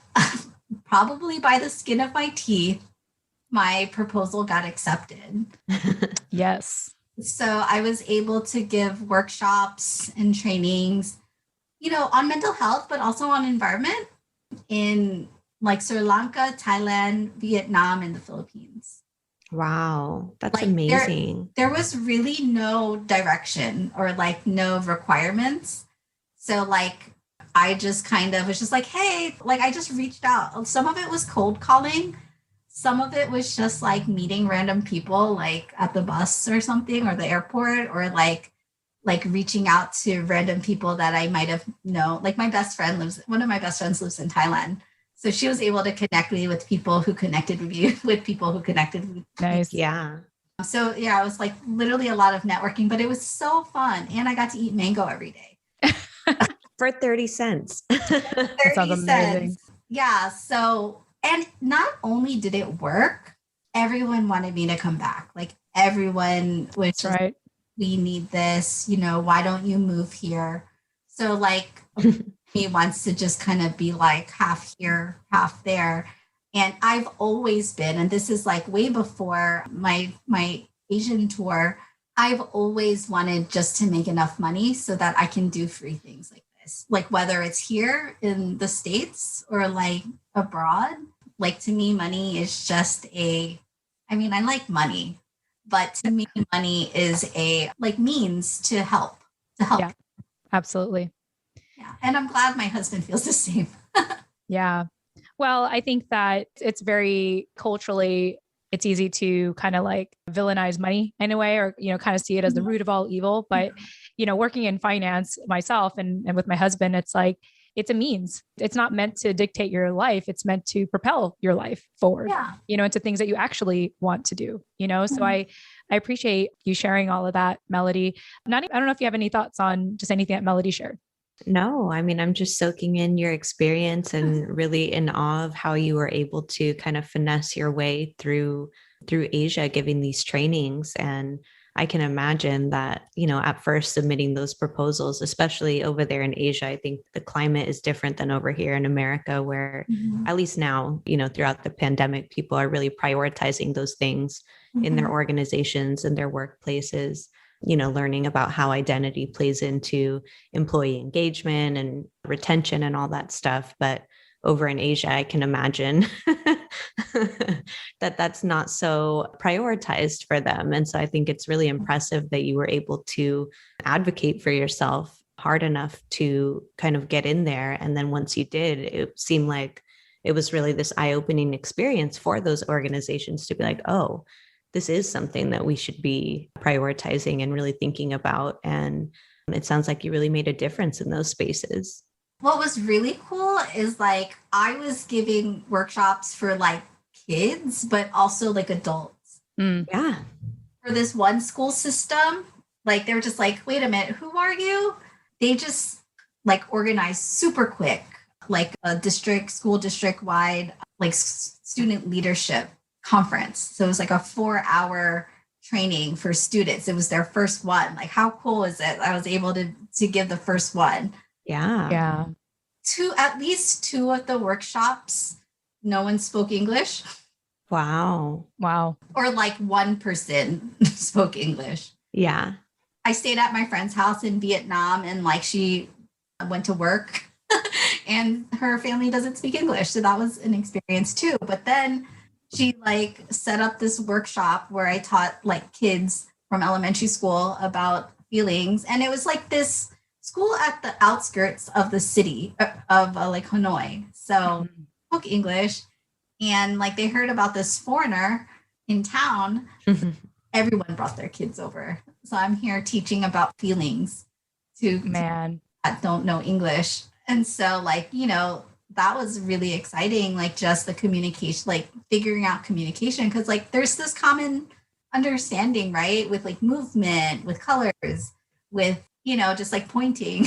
probably by the skin of my teeth, my proposal got accepted. Yes. So I was able to give workshops and trainings, on mental health, but also on environment in like Sri Lanka, Thailand, Vietnam, and the Philippines. Wow. That's like, amazing. There was really no direction or like no requirements. So like, I just kind of was just like, hey, like I just reached out. Some of it was cold calling. Some of it was just like meeting random people like at the bus or something, or the airport, or like reaching out to random people that I might have known. Like one of my best friends lives in Thailand. So she was able to connect me with people who connected with you, with people who connected with me. Nice. Yeah. So yeah, it was like literally a lot of networking, but it was so fun. And I got to eat mango every day. For 30 cents. 30 cents. Yeah. So, and not only did it work, everyone wanted me to come back. Like everyone was just, right. We need this, why don't you move here? So like me wants to just kind of be like half here, half there. And I've always been, and this is like way before my Asian tour, I've always wanted just to make enough money so that I can do free things like this. Like whether it's here in the States or like abroad, like to me, money is just I like money. But to me, money is a like means to help. Yeah, absolutely. Yeah. And I'm glad my husband feels the same. Yeah. Well, I think that it's very culturally, it's easy to kind of like villainize money in a way, or, kind of see it as the root of all evil. But, working in finance myself and with my husband, it's like, it's a means. It's not meant to dictate your life. It's meant to propel your life forward, into things that you actually want to do, So I appreciate you sharing all of that, Melody. I don't know if you have any thoughts on just anything that Melody shared. No, I mean, I'm just soaking in your experience and really in awe of how you were able to kind of finesse your way through Asia, giving these trainings. And I can imagine that, at first submitting those proposals, especially over there in Asia, I think the climate is different than over here in America, where at least now, throughout the pandemic, people are really prioritizing those things in their organizations and their workplaces. Learning about how identity plays into employee engagement and retention and all that stuff. But over in Asia, I can imagine that that's not so prioritized for them. And so I think it's really impressive that you were able to advocate for yourself hard enough to kind of get in there. And then once you did, it seemed like it was really this eye-opening experience for those organizations to be like, oh, this is something that we should be prioritizing and really thinking about. And it sounds like you really made a difference in those spaces. What was really cool is like I was giving workshops for like kids, but also like adults. Yeah. For this one school system, like they were just like, wait a minute, who are you? They just like organized super quick, like a school district wide, like student leadership conference. So it was like a 4-hour training for students. It was their first one. Like, how cool is it? I was able to give the first one. Yeah. Yeah. At least 2 of the workshops, no one spoke English. Wow. Or like 1 person spoke English. Yeah. I stayed at my friend's house in Vietnam, and like she went to work and her family doesn't speak English. So that was an experience too. But then she like set up this workshop where I taught like kids from elementary school about feelings. And it was like this school at the outskirts of the city of like Hanoi. So spoke English, and like they heard about this foreigner in town. Everyone brought their kids over. So I'm here teaching about feelings to that don't know English. And so like, that was really exciting, like just the communication, like figuring out communication, because like there's this common understanding, right? With like movement, with colors, with, just like pointing,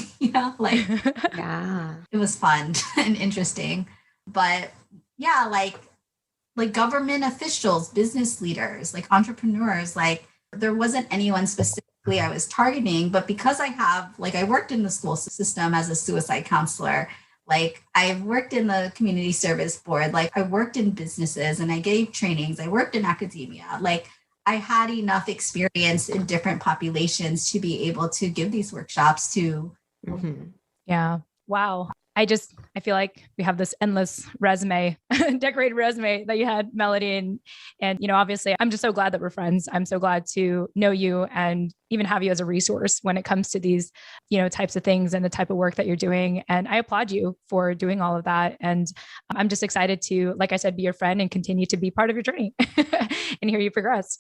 like Yeah. it was fun and interesting. But yeah, like government officials, business leaders, like entrepreneurs, like there wasn't anyone specifically I was targeting, but because I worked in the school system as a suicide counselor. Like I worked in the community service board, like I worked in businesses and I gave trainings. I worked in academia. Like I had enough experience in different populations to be able to give these workshops to. Yeah. Wow. I feel like we have this endless resume, decorated resume that you had, Melody. And, obviously I'm just so glad that we're friends. I'm so glad to know you and even have you as a resource when it comes to these, types of things and the type of work that you're doing. And I applaud you for doing all of that. And I'm just excited to, like I said, be your friend and continue to be part of your journey and hear you progress.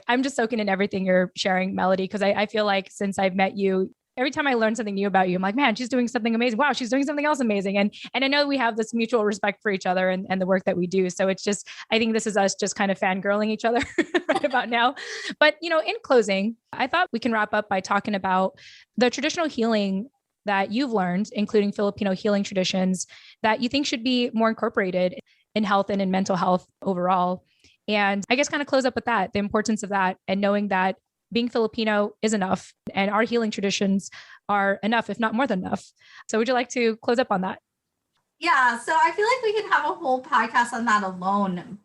I'm just soaking in everything you're sharing, Melody, because I feel like since I've met you, every time I learn something new about you, I'm like, man, she's doing something amazing. Wow, she's doing something else amazing. And I know we have this mutual respect for each other and the work that we do. So it's just, I think this is us just kind of fangirling each other right about now. But, in closing, I thought we can wrap up by talking about the traditional healing that you've learned, including Filipino healing traditions that you think should be more incorporated in health and in mental health overall. And I guess kind of close up with that, the importance of that, and knowing that being Filipino is enough and our healing traditions are enough, if not more than enough. So would you like to close up on that? Yeah. So I feel like we can have a whole podcast on that alone,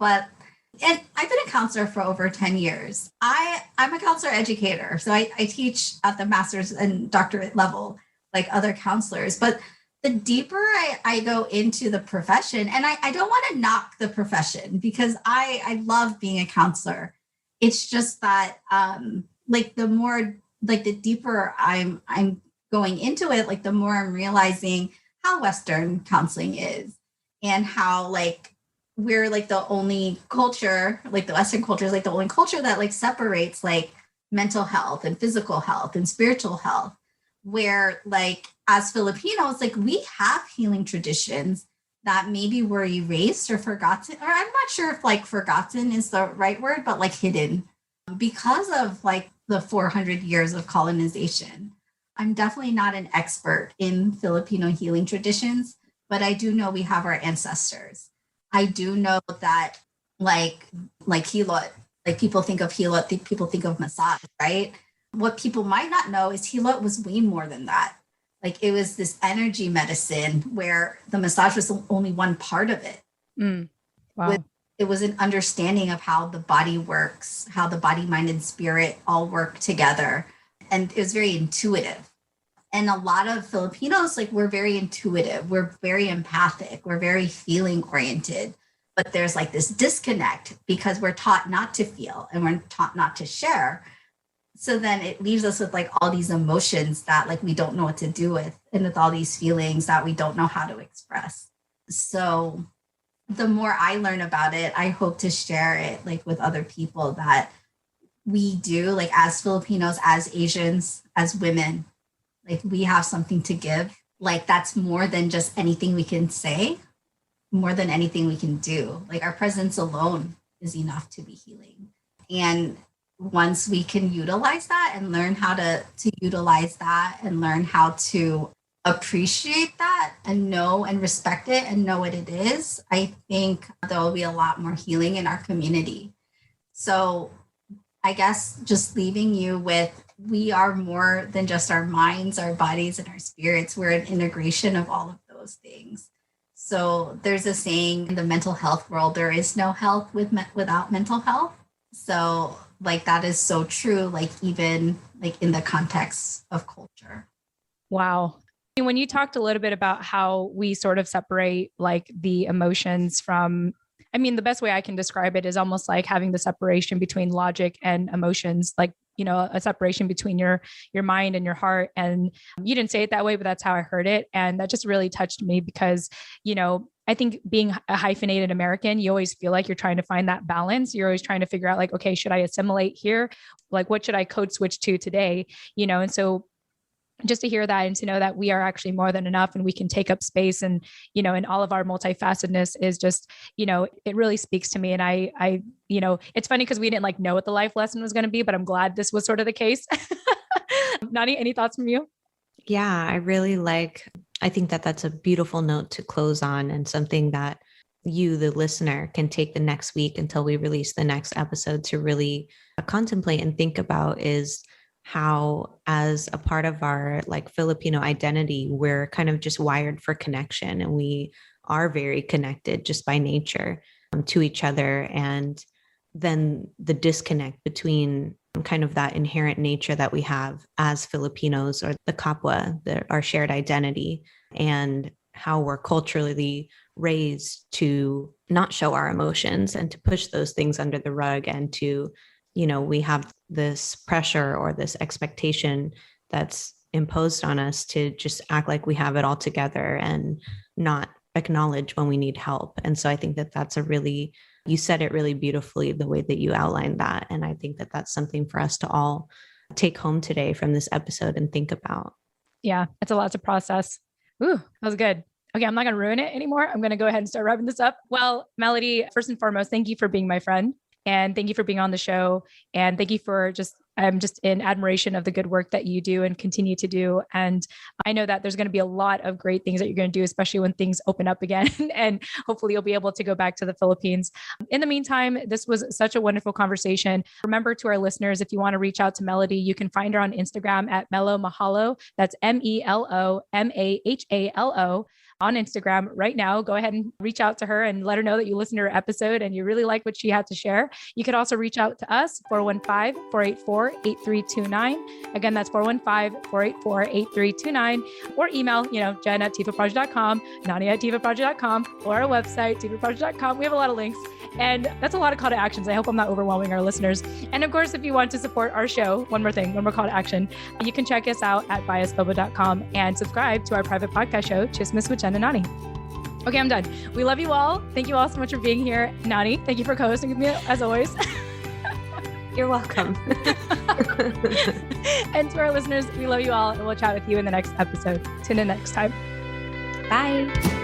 and I've been a counselor for over 10 years. I'm a counselor educator. So I teach at the master's and doctorate level, like other counselors, but the deeper I go into the profession, and I don't want to knock the profession because I love being a counselor. It's just that, like the more, like the deeper I'm going into it, like the more I'm realizing how Western counseling is. and how like we're like the only culture, like the Western culture is like the only culture that like separates like mental health and physical health and spiritual health, where like as Filipinos, like we have healing traditions that maybe were erased or forgotten, or I'm not sure if like forgotten is the right word, but like hidden because of like the 400 years of colonization. I'm definitely not an expert in Filipino healing traditions, but I do know we have our ancestors. I do know that like Hilot, like people think of Hilot, people think of massage, right? What people might not know is Hilot was way more than that. Like it was this energy medicine where the massage was only one part of it. Wow. It was an understanding of how the body works, how the body, mind, and spirit all work together. And it was very intuitive. And a lot of Filipinos, like we're very intuitive, we're very empathic, we're very feeling oriented. But there's like this disconnect because we're taught not to feel and we're taught not to share. So then it leaves us with like all these emotions that like we don't know what to do with, and with all these feelings that we don't know how to express. So the more I learn about it, I hope to share it like with other people that we do, like as Filipinos, as Asians, as women, like we have something to give. Like that's more than just anything we can say, more than anything we can do. Like our presence alone is enough to be healing. And once we can utilize that and learn how to utilize that and learn how to appreciate that and know and respect it and know what it is, I think there will be a lot more healing in our community. So I guess just leaving you with, we are more than just our minds, our bodies, and our spirits. We're an integration of all of those things. So there's a saying in the mental health world, there is no health without mental health. So like that is so true, like even like in the context of culture. Wow. And when you talked a little bit about how we sort of separate like the emotions from, I mean, the best way I can describe it is almost like having the separation between logic and emotions, like, you know, a separation between your mind and your heart. And you didn't say it that way, but that's how I heard it. And that just really touched me because, you know, I think being a hyphenated American, you always feel like you're trying to find that balance. You're always trying to figure out like, okay, should I assimilate here? Like, what should I code switch to today? You know, and so just to hear that and to know that we are actually more than enough and we can take up space and, you know, and all of our multifacetedness is just, you know, it really speaks to me. And I, you know, it's funny because we didn't like know what the life lesson was going to be, but I'm glad this was sort of the case. Nani, any thoughts from you? Yeah, I think that that's a beautiful note to close on and something that you, the listener, can take the next week until we release the next episode to really contemplate and think about is how, as a part of our like Filipino identity, we're kind of just wired for connection and we are very connected just by nature to each other. And then the disconnect between kind of that inherent nature that we have as Filipinos, or the kapwa, our shared identity, and how we're culturally raised to not show our emotions and to push those things under the rug, and to, you know, we have this pressure or this expectation that's imposed on us to just act like we have it all together and not acknowledge when we need help. And so I think that that's you said it really beautifully, the way that you outlined that. And I think that that's something for us to all take home today from this episode and think about. Yeah, it's a lot to process. Ooh, that was good. Okay, I'm not going to ruin it anymore. I'm going to go ahead and start wrapping this up. Well, Melody, first and foremost, thank you for being my friend. And thank you for being on the show. And thank you for I'm just in admiration of the good work that you do and continue to do. And I know that there's going to be a lot of great things that you're going to do, especially when things open up again. And hopefully you'll be able to go back to the Philippines. In the meantime, this was such a wonderful conversation. Remember, to our listeners, if you want to reach out to Melody, you can find her on Instagram at Melo Mahalo. That's MELO MAHALO. On Instagram right now. Go ahead and reach out to her and let her know that you listened to her episode and you really like what she had to share. You could also reach out to us, 415-484-8329. Again, that's 415-484-8329, or email, Jen@tifaproject.com, Nani@tifaproject.com, or our website, tifaproject.com. We have a lot of links, and that's a lot of call to actions. I hope I'm not overwhelming our listeners. And of course, if you want to support our show, one more call to action, you can check us out at biasbobo.com and subscribe to our private podcast show, Chismis with Jen and Nani. Okay, I'm done. We love you all. Thank you all so much for being here. Nani, thank you for co-hosting with me as always. You're welcome. And to our listeners, we love you all, and we'll chat with you in the next episode. Tune in next time. Bye.